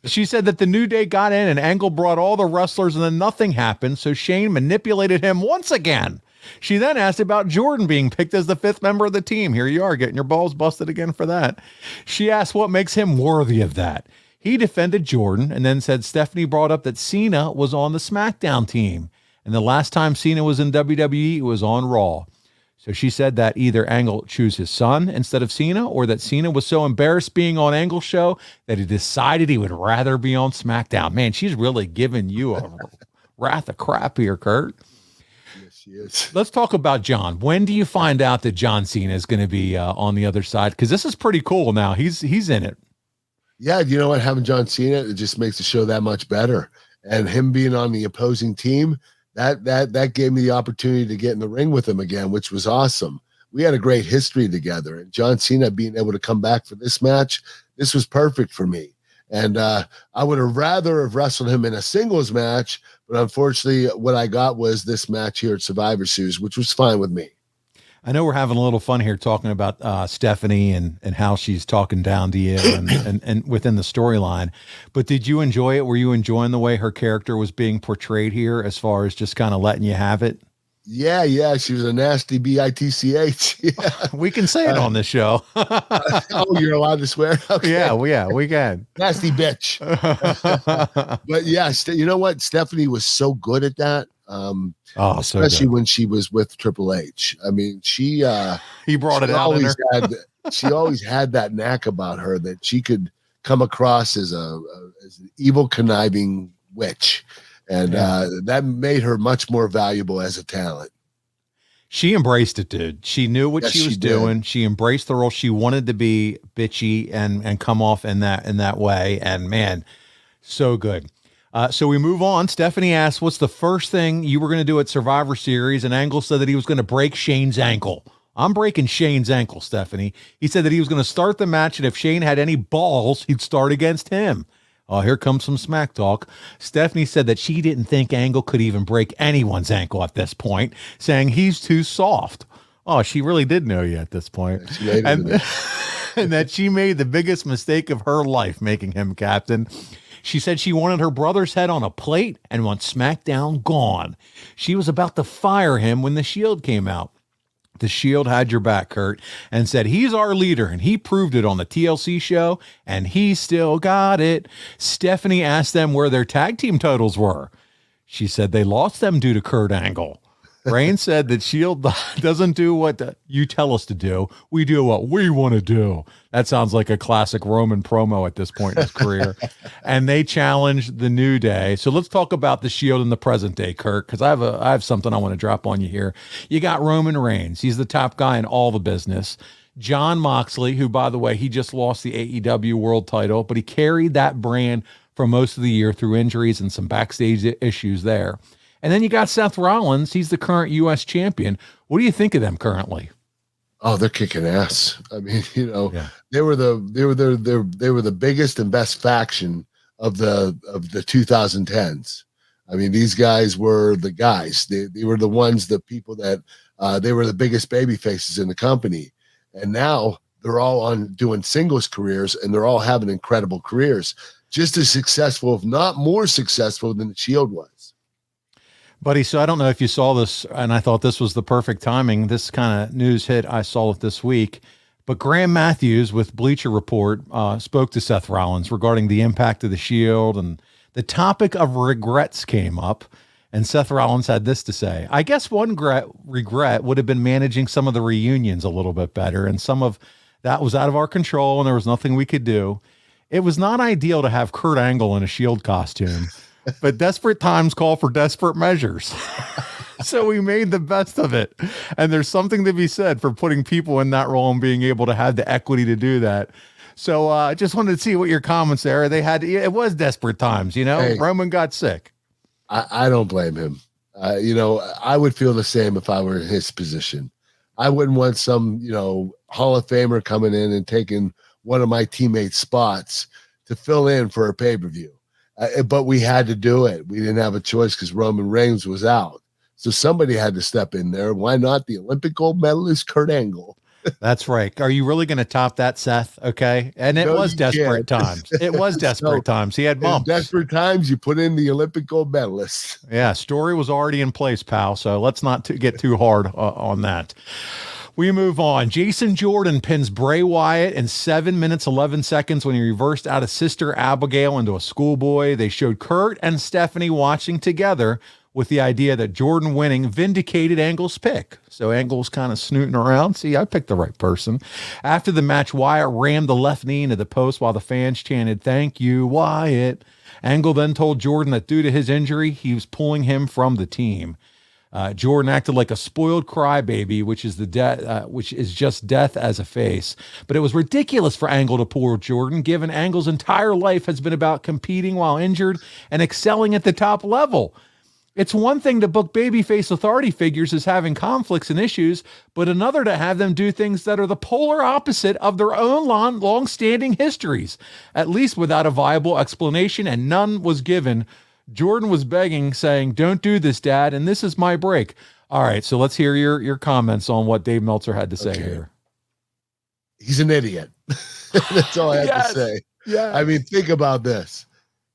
She said that the New Day got in, and Angle brought all the wrestlers, and then nothing happened, so Shane manipulated him once again. She then asked about Jordan being picked as the 5th member of the team. Here you are, getting your balls busted again for that. She asked what makes him worthy of that. He defended Jordan, and then said Stephanie brought up that Cena was on the SmackDown team. And the last time Cena was in WWE, it was on Raw. So she said that either Angle choose his son instead of Cena, or that Cena was so embarrassed being on Angle's show that he decided he would rather be on SmackDown. Man, she's really giving you a wrath of crap here, Kurt. Yes, she is. Let's talk about John. When do you find out that John Cena is going to be on the other side? Because this is pretty cool now. He's in it. Yeah, you know what? Having John Cena, it just makes the show that much better. And him being on the opposing team, that gave me the opportunity to get in the ring with him again, which was awesome. We had a great history together, and John Cena being able to come back for this match, this was perfect for me. And I would have rather have wrestled him in a singles match, but unfortunately what I got was this match here at Survivor Series, which was fine with me. I know we're having a little fun here talking about Stephanie and how she's talking down to you and within the storyline. But did you enjoy it? Were you enjoying the way her character was being portrayed here as far as just kind of letting you have it? Yeah. She was a nasty bitch. Yeah. We can say it on this show. Oh, you're allowed to swear? Okay. Yeah, we can. Nasty bitch. But yeah, you know what? Stephanie was so good at that. Especially when she was with Triple H. I mean, he brought it out in her. She always had that knack about her that she could come across as an evil, conniving witch. And that made her much more valuable as a talent. She embraced it, dude. She knew what she was doing. She embraced the role. She wanted to be bitchy and come off in that way. And man, so good. So we move on. Stephanie asked, what's the first thing you were going to do at Survivor Series? And Angle said that he was going to break Shane's ankle. I'm breaking Shane's ankle, Stephanie. He said that he was going to start the match, and if Shane had any balls, he'd start against him. Oh, here comes some smack talk. Stephanie said that she didn't think Angle could even break anyone's ankle at this point, saying he's too soft. Oh, she really did know you at this point. And that she made the biggest mistake of her life making him captain. She said she wanted her brother's head on a plate and wants SmackDown gone. She was about to fire him when the Shield came out. The Shield had your back, Kurt, and said he's our leader, and he proved it on the TLC show, and he still got it. Stephanie asked them where their tag team titles were. She said they lost them due to Kurt Angle. Braun said that Shield doesn't do what you tell us to do. We do what we want to do. That sounds like a classic Roman promo at this point in his career. And they challenged the New Day. So let's talk about the Shield in the present day, Kurt, because I have something I want to drop on you here. You got Roman Reigns. He's the top guy in all the business. Jon Moxley, who, by the way, he just lost the AEW world title, but he carried that brand for most of the year through injuries and some backstage issues there. And then you got Seth Rollins. He's the current U.S. champion. What do you think of them currently? Oh, they're kicking ass. I mean, they were the biggest and best faction of the 2010s. I mean, these guys were the guys. They were the ones, the people that they were the biggest baby faces in the company. And now they're all on doing singles careers, and they're all having incredible careers, just as successful, if not more successful than the Shield was. Buddy, so I don't know if you saw this, and I thought this was the perfect timing. This kind of news hit, I saw it this week. But Graham Matthews with Bleacher Report spoke to Seth Rollins regarding the impact of the Shield, and the topic of regrets came up. And Seth Rollins had this to say: I guess one regret would have been managing some of the reunions a little bit better, and some of that was out of our control, and there was nothing we could do. It was not ideal to have Kurt Angle in a Shield costume. But desperate times call for desperate measures. So we made the best of it. And there's something to be said for putting people in that role and being able to have the equity to do that. So I just wanted to see what your comments there. It was desperate times, Hey, Roman got sick. I don't blame him. I would feel the same if I were in his position. I wouldn't want some, Hall of Famer coming in and taking one of my teammates' spots to fill in for a pay-per-view. But we had to do it. We didn't have a choice because Roman Reigns was out. So somebody had to step in there. Why not the Olympic gold medalist, Kurt Angle? That's right. Are you really going to top that, Seth? Okay. And it was desperate times. It was desperate times. He had bumps. Desperate times, you put in the Olympic gold medalist. Yeah. Story was already in place, pal. So let's not get too hard on that. We move on. Jason Jordan pins Bray Wyatt in 7 minutes, 11 seconds when he reversed out of Sister Abigail into a schoolboy. They showed Kurt and Stephanie watching together with the idea that Jordan winning vindicated Angle's pick. So Angle's kind of snooting around. See, I picked the right person. After the match, Wyatt rammed the left knee into the post while the fans chanted, "Thank you, Wyatt." Angle then told Jordan that due to his injury, he was pulling him from the team. Jordan acted like a spoiled crybaby, which is just death as a face. But it was ridiculous for Angle to pull Jordan, given Angle's entire life has been about competing while injured and excelling at the top level. It's one thing to book babyface authority figures as having conflicts and issues, but another to have them do things that are the polar opposite of their own long-standing histories, at least without a viable explanation, and none was given. Jordan was begging, saying, "Don't do this, Dad, and this is my break." All right, so let's hear your comments on what Dave Meltzer had to say here. He's an idiot. That's all I have to say. Yeah. I mean, think about this.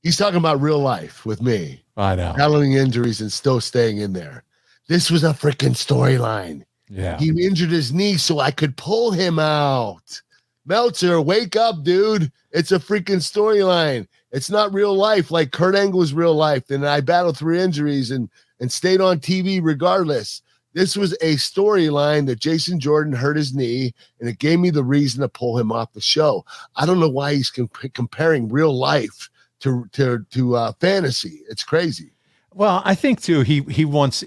He's talking about real life with me. I know. Battling injuries and still staying in there. This was a freaking storyline. Yeah. He injured his knee so I could pull him out. Meltzer, wake up, dude. It's a freaking storyline. It's not real life like Kurt Angle's real life. And I battled through injuries and stayed on TV regardless. This was a storyline that Jason Jordan hurt his knee, and it gave me the reason to pull him off the show. I don't know why he's comparing real life to fantasy. It's crazy. Well, I think too. He wants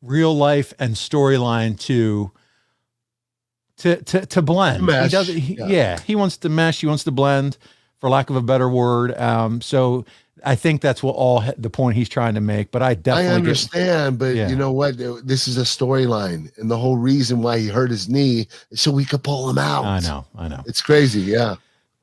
real life and storyline to blend. Mesh. He does. He wants to mesh. He wants to blend, for lack of a better word. So I think that's the point he's trying to make. But I definitely understand. But you know what? This is a storyline, and the whole reason why he hurt his knee is so we could pull him out. I know. It's crazy. Yeah.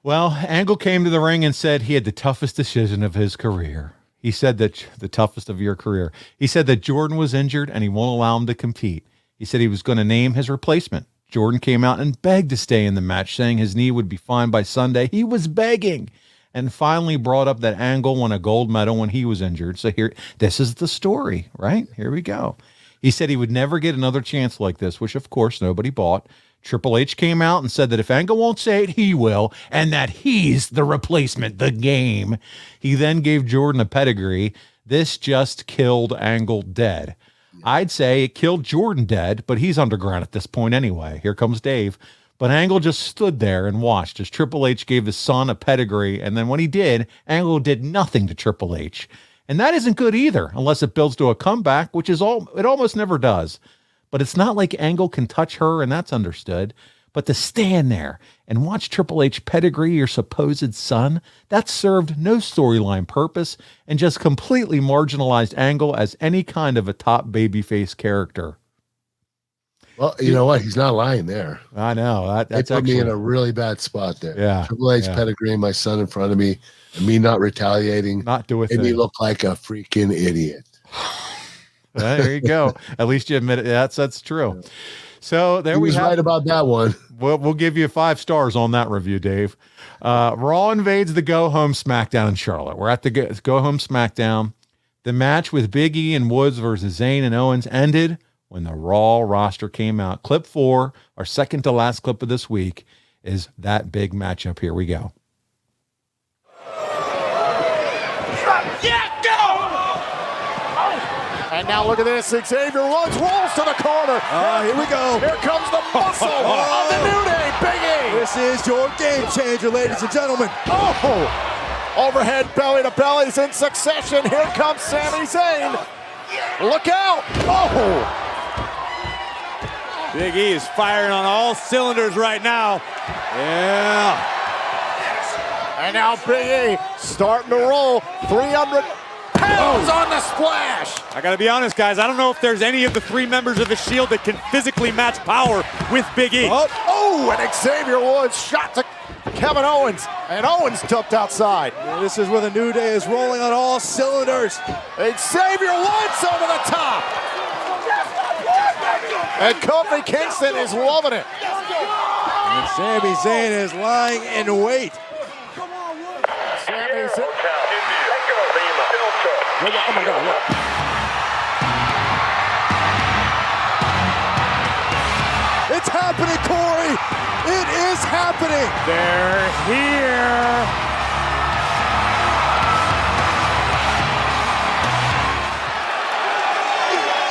Well, Angle came to the ring and said he had the toughest decision of his career. He said that the toughest of your career. He said that Jordan was injured and he won't allow him to compete. He said he was going to name his replacement. Jordan came out and begged to stay in the match, saying his knee would be fine by Sunday. He was begging, and finally brought up that Angle won a gold medal when he was injured. So this is the story, right? Here we go. He said he would never get another chance like this, which of course nobody bought. Triple H came out and said that if Angle won't say it, he will, and that he's the replacement, the game. He then gave Jordan a pedigree. This just killed Angle dead. I'd say it killed Jordan dead, but he's underground at this point anyway. Here comes Dave. But Angle just stood there and watched as Triple H gave his son a pedigree, and then when he did, Angle did nothing to Triple H. And that isn't good either, unless it builds to a comeback, which is it almost never does. But it's not like Angle can touch her, and that's understood. But to stand there and watch Triple H pedigree your supposed son, that served no storyline purpose and just completely marginalized Angle as any kind of a top babyface character. Well, you know what? He's not lying there. I know. That's put me in a really bad spot there. Yeah. Triple H pedigreeing my son in front of me and me not retaliating. Not do a thing. Made me look like a freaking idiot. There you go. At least you admit it. That's true. So there we have. Right about that one. We'll give you 5 stars on that review, Dave. Raw invades the Go Home SmackDown in Charlotte. We're at the Go Home SmackDown. The match with Big E and Woods versus Zayn and Owens ended when the Raw roster came out. Clip 4, our second to last clip of this week, is that big matchup. Here we go. And now look at this. Xavier Woods rolls to the corner. Here we go. Here comes the muscle of the New Day, Big E. This is your game changer, ladies and gentlemen. Oh! Overhead belly to bellies in succession. Here comes Sami Zayn. Look out. Oh! Big E is firing on all cylinders right now. Yeah. And now Big E starting to roll. 300 pounds on the splash. I gotta be honest, guys. I don't know if there's any of the 3 members of the Shield that can physically match power with Big E. Oh, and Xavier Woods shot to Kevin Owens, and Owens dumped outside. Yeah, this is where the New Day is rolling on all cylinders. Xavier Woods over the top. And Kofi Kingston is loving it. And Sami Zayn is lying in wait. Sami Zayn. Oh my God, look. It's happening, Corey. It is happening. They're here.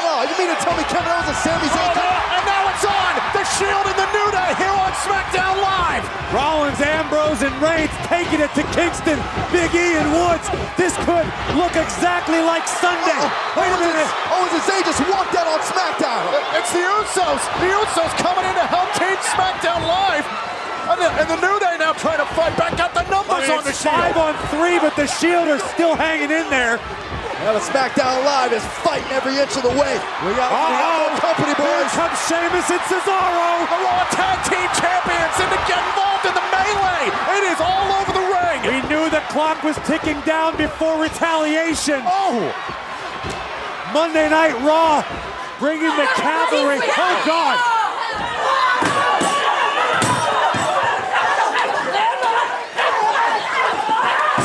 No, you mean to tell me Kevin Owens and Sami Zayn? And now it's on. The Shield and the New Day here on SmackDown Live. Rollins, Ambrose, and Reigns taking it to Kingston, Big E, and Woods. This could look exactly like Sunday. Wait a minute. Owens and Zayn just walked out on SmackDown. It's the Usos. The Usos coming in to help team SmackDown Live. And the New Day now trying to fight back out the numbers on the Shield. 5 on 3, but the Shield are still hanging in there. Now the SmackDown Live is fighting every inch of the way. We got company, boys. Here comes Sheamus and Cesaro. The Raw Tag Team Champions and to get involved in the melee. It is all over the ring. We knew the clock was ticking down before retaliation. Oh! Monday Night Raw bringing the cavalry. Oh, God.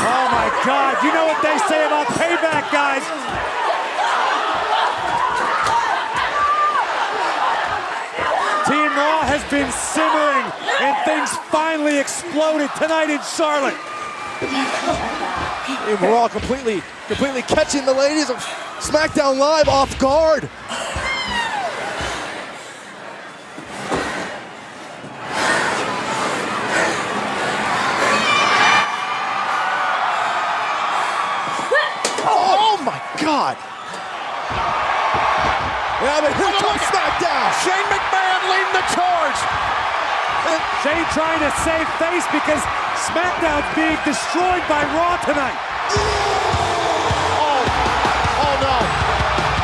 Oh, my God. You know what they say about payback, guys. Team Raw has been simmering, and things finally exploded tonight in Charlotte. Team Raw completely catching the ladies of SmackDown Live off guard. Oh my it. Here comes SmackDown. Shane McMahon leading the charge. Shane trying to save face because SmackDown's being destroyed by Raw tonight. Oh no.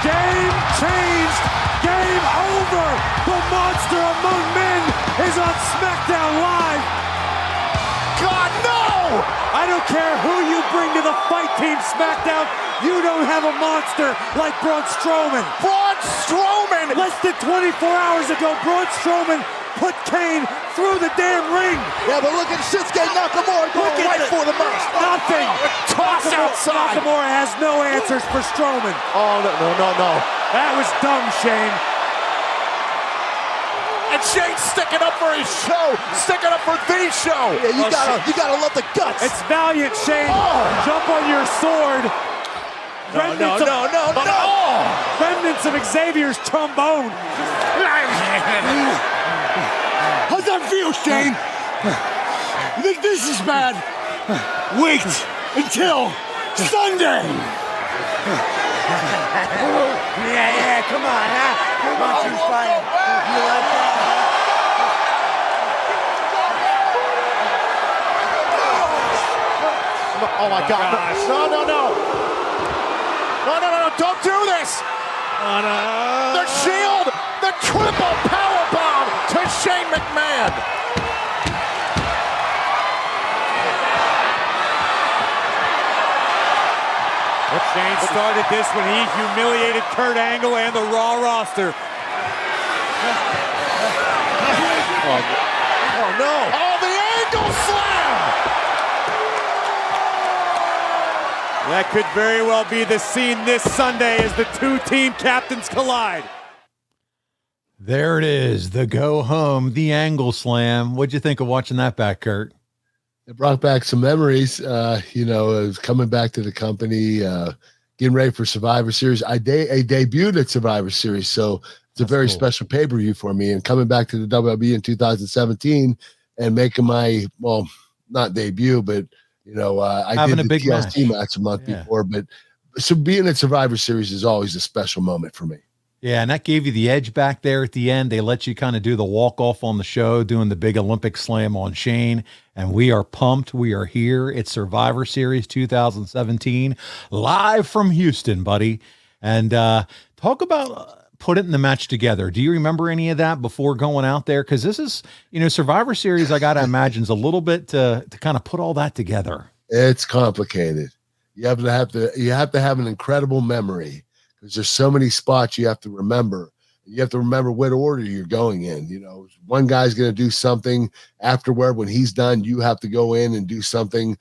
Game changed. Game over. The monster among men is on SmackDown Live. God, no! I don't care who you bring to the fight team, SmackDown. You don't have a monster like Braun Strowman. Braun Strowman! Less than 24 hours ago, Braun Strowman put Kane through the damn ring. Yeah, but look at Shinsuke Nakamura going right for the match. Nothing. Toss outside. Nakamura has no answers for Strowman. Oh, no. That was dumb, Shane. And Shane's sticking up for his show, sticking up for the show. Yeah, you gotta love the guts. It's valiant, Shane. Jump on your sword. No. Remnants of Xavier's trombone. How's that feel, Shane? You think this is bad? Wait until Sunday. Yeah, come on, huh? Come on, you fire. You like that? Oh my God! No! Don't do this! The Shield, the triple powerbomb to Shane McMahon. Shane started this when he humiliated Kurt Angle and the Raw roster. Oh no! Oh, the Angle slam! That could very well be the scene this Sunday as the two team captains collide. There it is, the go home, the Angle Slam. What'd you think of watching that back, Kurt? It brought back some memories. It was coming back to the company, getting ready for Survivor Series. I debuted at Survivor Series, so it's a very special pay-per-view for me. And coming back to the WWE in 2017 and making my, well, not debut, but I having did a the big TLC match a month before. But so being at Survivor Series is always a special moment for me. Yeah, and that gave you the edge back there at the end. They let you kind of do the walk-off on the show, doing the big Olympic slam on Shane. And we are pumped. We are here. It's Survivor Series 2017, live from Houston, buddy. And talk about putting the match together. Do you remember any of that before going out there? Because this is, Survivor Series, I got to imagine, is a little bit to kind of put all that together. It's complicated. You have to have an incredible memory. Because there's so many spots you have to remember. You have to remember what order you're going in. One guy's going to do something afterward. When he's done, you have to go in and do something.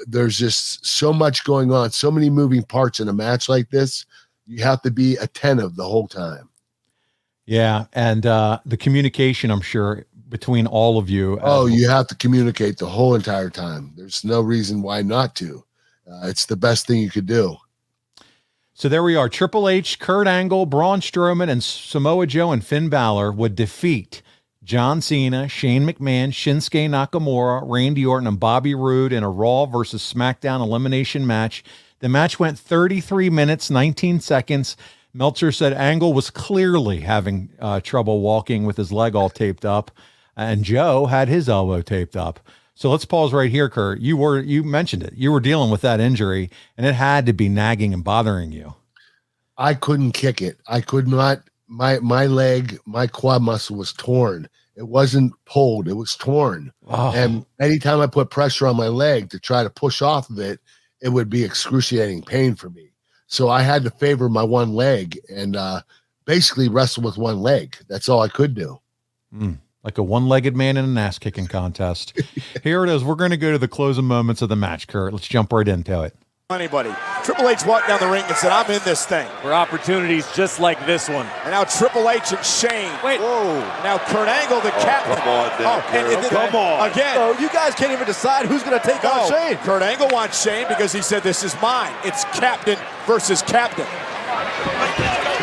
There's just so much going on, so many moving parts in a match like this. You have to be attentive the whole time. Yeah, and the communication, I'm sure, between all of you. You have to communicate the whole entire time. There's no reason why not to. It's the best thing you could do. So there we are. Triple H, Kurt Angle, Braun Strowman, and Samoa Joe and Finn Balor would defeat John Cena, Shane McMahon, Shinsuke Nakamura, Randy Orton, and Bobby Roode in a Raw versus SmackDown elimination match. The match went 33 minutes, 19 seconds. Meltzer said Angle was clearly having trouble walking with his leg all taped up, and Joe had his elbow taped up. So let's pause right here, Kurt. You mentioned it. You were dealing with that injury, and it had to be nagging and bothering you. I couldn't kick it. I could not. My leg, my quad muscle was torn. It wasn't pulled. It was torn. Oh. And anytime I put pressure on my leg to try to push off of it, it would be excruciating pain for me. So I had to favor my one leg and basically wrestle with one leg. That's all I could do. Like a one-legged man in an ass-kicking contest. Here it is. We're going to go to the closing moments of the match, Kurt. Let's jump right into it. Anybody. Triple H walked down the ring and said, I'm in this thing. For opportunities just like this one. And now Triple H and Shane. Wait. Whoa. Now Kurt Angle, the captain. Come on, come on. Again. So you guys can't even decide who's going to take on Shane. Kurt Angle wants Shane because he said, this is mine. It's captain versus captain.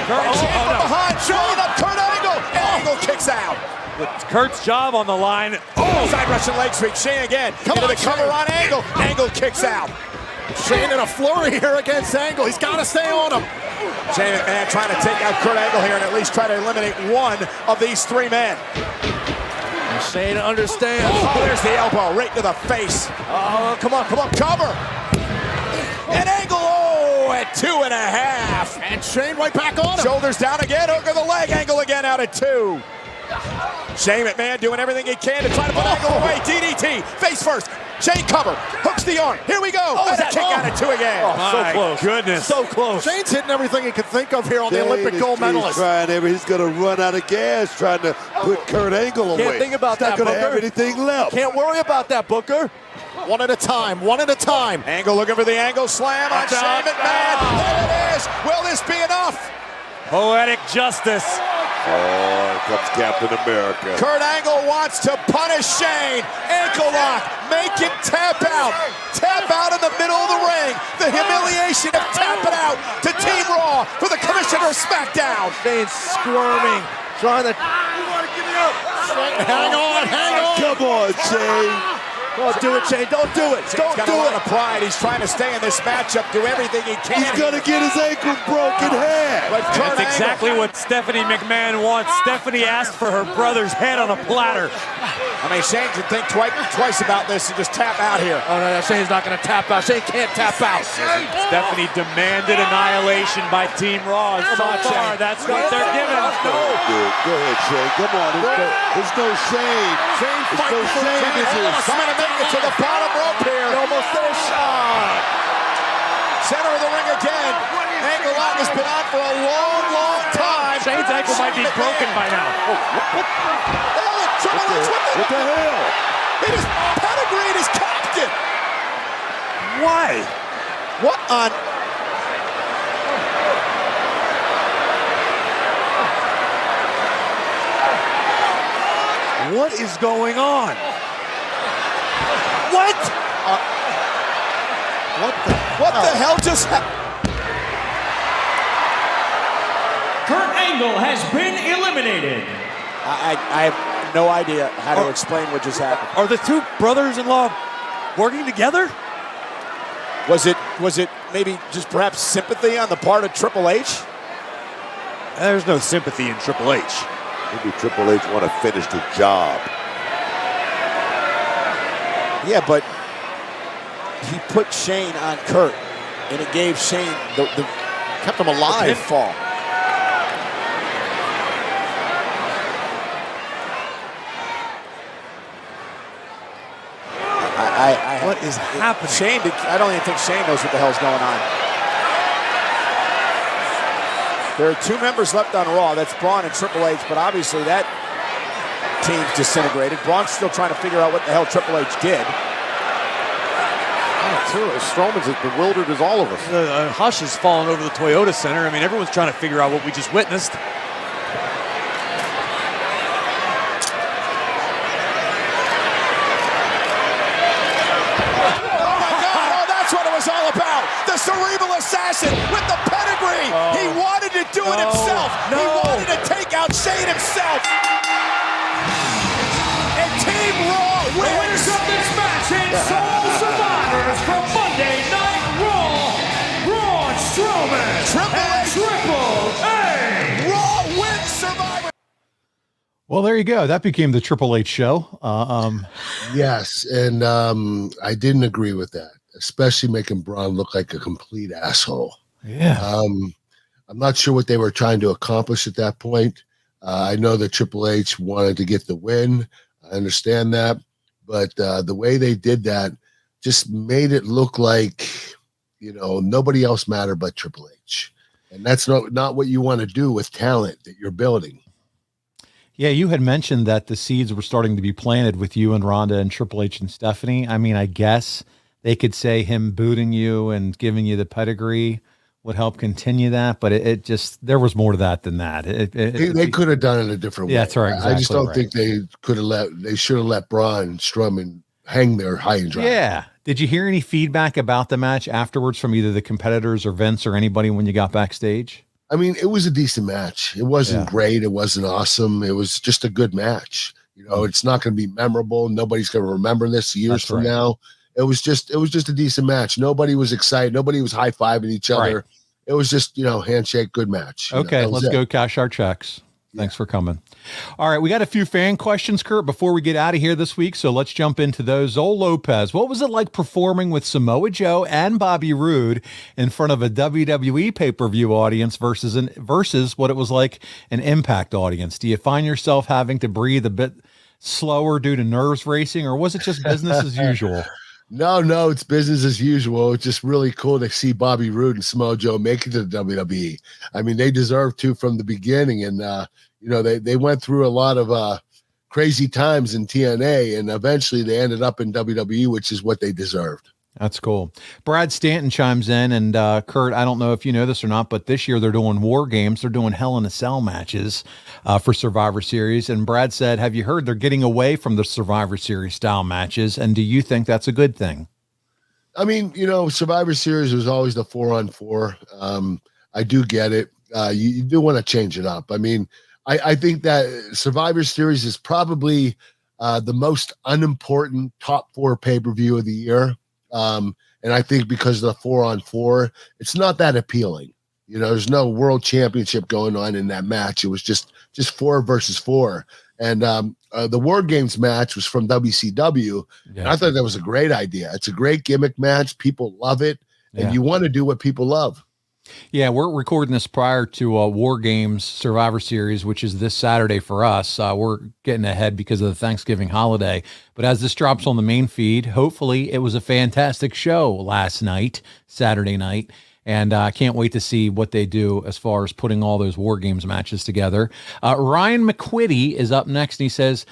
Behind Shane up Kurt Angle. Angle kicks out. With Kurt's job on the line. Side Russian leg sweep. Shane again. Into the cover on Angle. Angle kicks out. Shane in a flurry here against Angle. He's got to stay on him. Shane McMahon trying to take out Kurt Angle here and at least try to eliminate one of these three men. And Shane understands. Oh, there's the elbow right to the face. Oh, come on, cover. And Angle, at 2.5. And Shane right back on him. Shoulders down again, hook of the leg, Angle again out at 2. Shane McMahon doing everything he can to try to put Angle away. DDT, face first. Shane cover, hooks the arm. Here we go. And a kick out at 2 again. Oh, so close. Goodness. So close. Shane's hitting everything he can think of here on the Olympic gold medalist. He's going to run out of gas trying to put Kurt Angle away. Can't think about that, Booker. Not going to have Booker. anything left. Can't worry about that, Booker. One at a time, one at a time. Angle looking for the angle slam on Shane McMahon. There it is. Will this be enough? Poetic justice. Oh, here comes Captain America. Kurt Angle wants to punish Shane. Ankle lock. Make him tap out. Tap out in the middle of the ring. The humiliation of tapping out to Team Raw for the Commissioner of SmackDown. Shane's squirming, trying to... Hang on. Come on, Shane. Don't do it, Shane. Don't do it. Shane's got a lot of pride. He's trying to stay in this matchup, do everything he can. He's going to get his ankle broken half. But That's exactly what Stephanie McMahon wants. Stephanie asked for her brother's head on a platter. I mean, Shane should think twice about this and just tap out here. Oh, no, Shane's not going to tap out. Shane can't tap out. Stephanie demanded annihilation by Team Raw. So far, that's what they're giving. Go ahead, Shane. Come on. There's no shame. Shane There's fighting no for shame in this. Trying to make it to the bottom rope here. Almost there. Shot. Center of the ring again. Ankle lock has been on for a long time. Shane's ankle might be broken by now. What the hell? It is pedigreed his captain. Why? What on? What is going on? What? What the hell just happened? Kurt Angle has been eliminated. I have no idea how to explain what just happened. Are the two brothers-in-law working together? Was it maybe just perhaps sympathy on the part of Triple H? There's no sympathy in Triple H. Maybe Triple H want to finish the job. Yeah, but he put Shane on Kurt, and it gave Shane the kept him alive. The pinfall. What is happening? Shane, I don't even think Shane knows what the hell's going on. There are two members left on Raw. That's Braun and Triple H, but obviously that team's disintegrated. Braun's still trying to figure out what the hell Triple H did. Strowman's as bewildered as all of us. The hush has fallen over the Toyota Center. I mean, everyone's trying to figure out what we just witnessed. The cerebral assassin with the pedigree. He wanted to do it himself. He wanted to take out Shane himself. And Team Raw wins. The winners of this match and sole survivors from Monday Night Raw, Braun Strowman and Triple H. Raw wins survivor. Well, there you go. That became the Triple H show. Yes, and I didn't agree with that, especially making Braun look like a complete asshole. Yeah. I'm not sure what they were trying to accomplish at that point. I know that Triple H wanted to get the win. I understand that. But the way they did that just made it look like, nobody else mattered but Triple H. And that's not what you want to do with talent that you're building. Yeah, you had mentioned that the seeds were starting to be planted with you and Rhonda and Triple H and Stephanie. I mean, I guess they could say him booting you and giving you the pedigree would help continue that, but it just, there was more to that than that. They could have done it a different way. Yeah, that's right. Exactly I just don't think they should have let Braun Strowman hang there high and dry. Yeah. Did you hear any feedback about the match afterwards from either the competitors or Vince or anybody when you got backstage? I mean, it was a decent match. It wasn't great. It wasn't awesome. It was just a good match. It's not going to be memorable. Nobody's going to remember this years from now. It was just a decent match. Nobody was excited. Nobody was high-fiving each other. Right. it was just, handshake, good match. Okay, let's go cash our checks. Thanks for coming. All right, we got a few fan questions, Kurt, before we get out of here this week, so let's jump into those. Zol Lopez, what was it like performing with Samoa Joe and Bobby Roode in front of a WWE pay-per-view audience versus what it was like an Impact audience? Do you find yourself having to breathe a bit slower due to nerves racing, or was it just business as usual? No, it's business as usual. It's just really cool to see Bobby Roode and Samoa Joe make it to the WWE. I mean, they deserve to from the beginning, and they went through a lot of crazy times in TNA, and eventually they ended up in WWE, which is what they deserved. That's cool. Brad Stanton chimes in, and Kurt, I don't know if you know this or not, but this year they're doing War Games. They're doing Hell in a Cell matches for Survivor Series. And Brad said, have you heard they're getting away from the Survivor Series style matches? And do you think that's a good thing? I mean, Survivor Series was always the 4-on-4. I do get it. You do want to change it up. I mean, I think that Survivor Series is probably the most unimportant top 4 pay-per-view of the year. And I think because of the 4-on-4, it's not that appealing. There's no world championship going on in that match. It was just 4 versus 4. And the War Games match was from WCW. Yeah. And I thought that was a great idea. It's a great gimmick match. People love it. And you want to do what people love. Yeah, we're recording this prior to War Games Survivor Series, which is this Saturday for us. We're getting ahead because of the Thanksgiving holiday. But as this drops on the main feed, hopefully it was a fantastic show last night, Saturday night. And I can't wait to see what they do as far as putting all those War Games matches together. Ryan McQuitty is up next, and he says,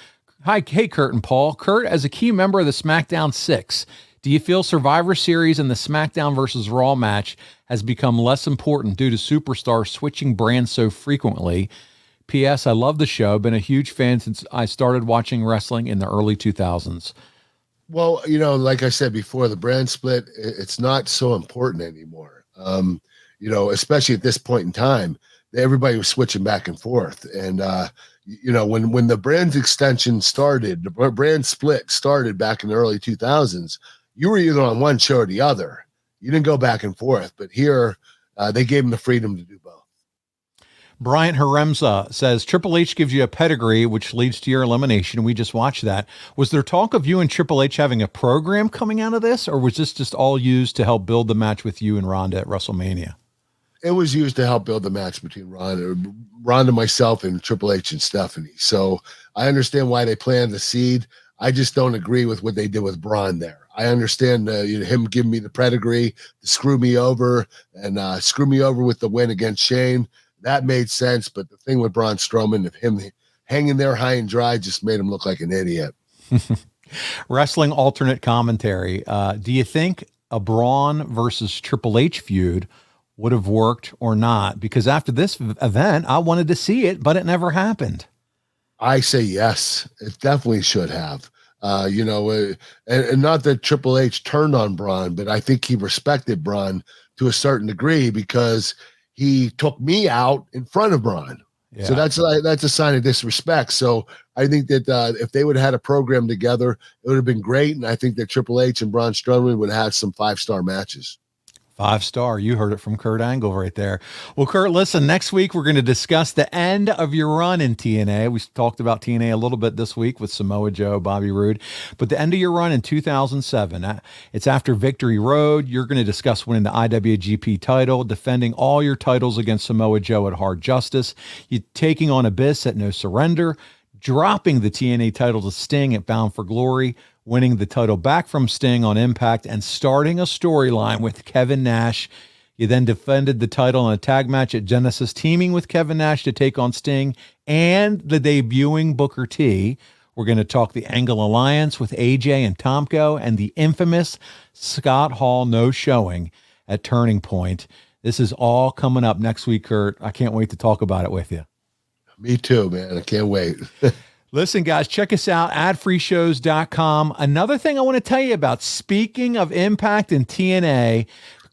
hey, Kurt and Paul. Kurt, as a key member of the SmackDown 6, do you feel Survivor Series and the SmackDown versus Raw match has become less important due to superstars switching brands so frequently? P.S. I love the show. Been a huge fan since I started watching wrestling in the early 2000s. Well, like I said before, the brand split, it's not so important anymore. Especially at this point in time, everybody was switching back and forth. And, when the brand extension started, the brand split started back in the early 2000s, you were either on one show or the other. You didn't go back and forth, but here they gave him the freedom to do both. Bryant Haremza says, Triple H gives you a pedigree, which leads to your elimination. We just watched that. Was there talk of you and Triple H having a program coming out of this, or was this just all used to help build the match with you and Ronda at WrestleMania? It was used to help build the match between Ronda, myself, and Triple H and Stephanie. So I understand why they planted the seed. I just don't agree with what they did with Braun there. I understand him giving me the pedigree to screw me over and screw me over with the win against Shane. That made sense. But the thing with Braun Strowman, of him hanging there high and dry, just made him look like an idiot. Wrestling alternate commentary. Do you think a Braun versus Triple H feud would have worked or not? Because after this event, I wanted to see it, but it never happened. I say yes. It definitely should have. And not that Triple H turned on Braun, but I think he respected Braun to a certain degree because he took me out in front of Braun. Yeah. So that's a sign of disrespect. So I think that if they would have had a program together, it would have been great. And I think that Triple H and Braun Strowman would have had some 5-star matches. 5-star. You heard it from Kurt Angle right there. Well, Kurt, listen, next week we're going to discuss the end of your run in TNA. We talked about TNA a little bit this week with Samoa Joe, Bobby Roode, but the end of your run in 2007, it's after Victory Road. You're going to discuss winning the IWGP title, defending all your titles against Samoa Joe at Hard Justice, you taking on Abyss at No Surrender, dropping the TNA title to Sting at Bound for Glory, winning the title back from Sting on Impact, and starting a storyline with Kevin Nash. You then defended the title in a tag match at Genesis, teaming with Kevin Nash to take on Sting and the debuting Booker T. We're going to talk the Angle Alliance with AJ and Tomko and the infamous Scott Hall no showing at Turning Point. This is all coming up next week, Kurt. I can't wait to talk about it with you. Me too, man. I can't wait. Listen, guys, check us out, adfreeshows.com. Another thing I want to tell you about, speaking of Impact and TNA,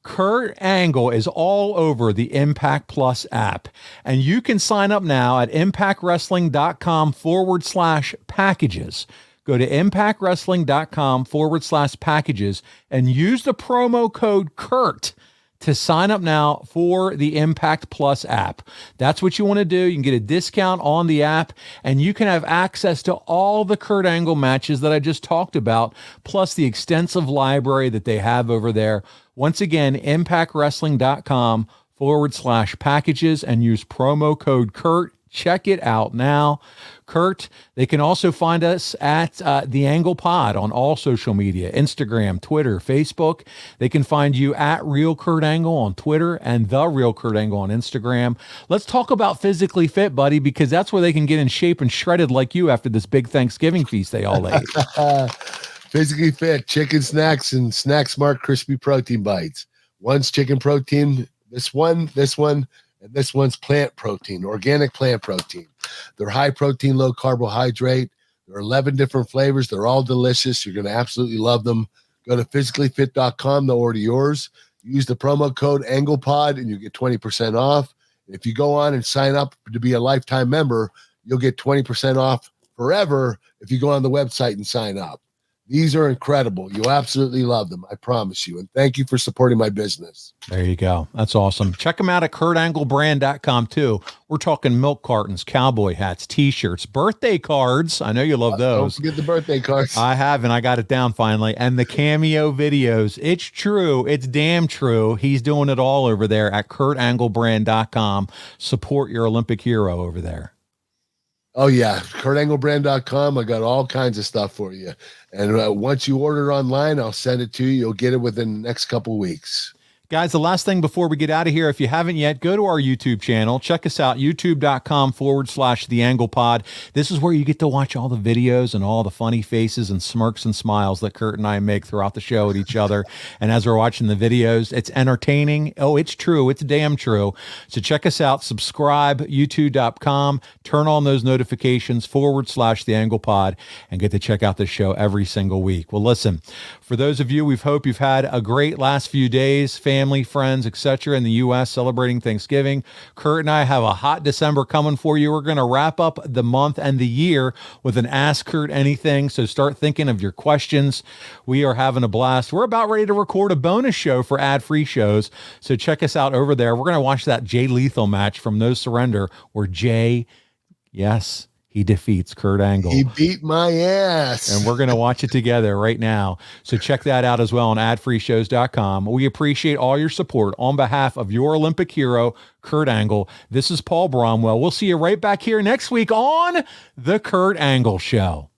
Kurt Angle is all over the Impact Plus app. And you can sign up now at impactwrestling.com/packages. Go to impactwrestling.com/packages and use the promo code KURT to sign up now for the Impact Plus app. That's what you want to do. You can get a discount on the app, and you can have access to all the Kurt Angle matches that I just talked about, plus the extensive library that they have over there. Once again, impactwrestling.com/packages and use promo code Kurt. Check it out now. Kurt, they can also find us at The Angle Pod on all social media, Instagram, Twitter, Facebook. They can find you at Real Kurt Angle on Twitter and The Real Kurt Angle on Instagram. Let's talk about Physically Fit, buddy, because that's where they can get in shape and shredded like you after this big Thanksgiving feast they all ate. Physically Fit, chicken snacks and Snack Smart crispy protein bites. One's chicken protein, this one, and this one's plant protein, organic plant protein. They're high protein, low carbohydrate. There are 11 different flavors. They're all delicious. You're going to absolutely love them. Go to physicallyfit.com to order yours. Use the promo code AnglePod and you get 20% off. If you go on and sign up to be a lifetime member, you'll get 20% off forever if you go on the website and sign up. These are incredible. You'll absolutely love them. I promise you. And thank you for supporting my business. There you go. That's awesome. Check them out at KurtAngleBrand.com too. We're talking milk cartons, cowboy hats, t-shirts, birthday cards. I know you love those. Don't forget the birthday cards. I have, and I got it down finally. And the cameo videos. It's true. It's damn true. He's doing it all over there at KurtAngleBrand.com. Support your Olympic hero over there. Oh, yeah. KurtAngleBrand.com. I got all kinds of stuff for you. And once you order online, I'll send it to you. You'll get it within the next couple weeks. Guys, the last thing before we get out of here, if you haven't yet, go to our YouTube channel. Check us out, youtube.com/TheAnglePod. This is where you get to watch all the videos and all the funny faces and smirks and smiles that Kurt and I make throughout the show at each other. And as we're watching the videos, it's entertaining. Oh, it's true. It's damn true. So check us out. Subscribe, youtube.com. Turn on those notifications, /TheAnglePod, and get to check out this show every single week. Well, listen, for those of you, we hope you've had a great last few days, family, friends, etc. in the U.S. celebrating Thanksgiving. Kurt and I have a hot December coming for you. We're going to wrap up the month and the year with an Ask Kurt Anything. So start thinking of your questions. We are having a blast. We're about ready to record a bonus show for ad-free shows. So check us out over there. We're going to watch that Jay Lethal match from No Surrender where Jay, yes, he defeats Kurt Angle. He beat my ass. And we're going to watch it together right now. So check that out as well on adfreeshows.com. We appreciate all your support on behalf of your Olympic hero, Kurt Angle. This is Paul Bromwell. We'll see you right back here next week on The Kurt Angle Show.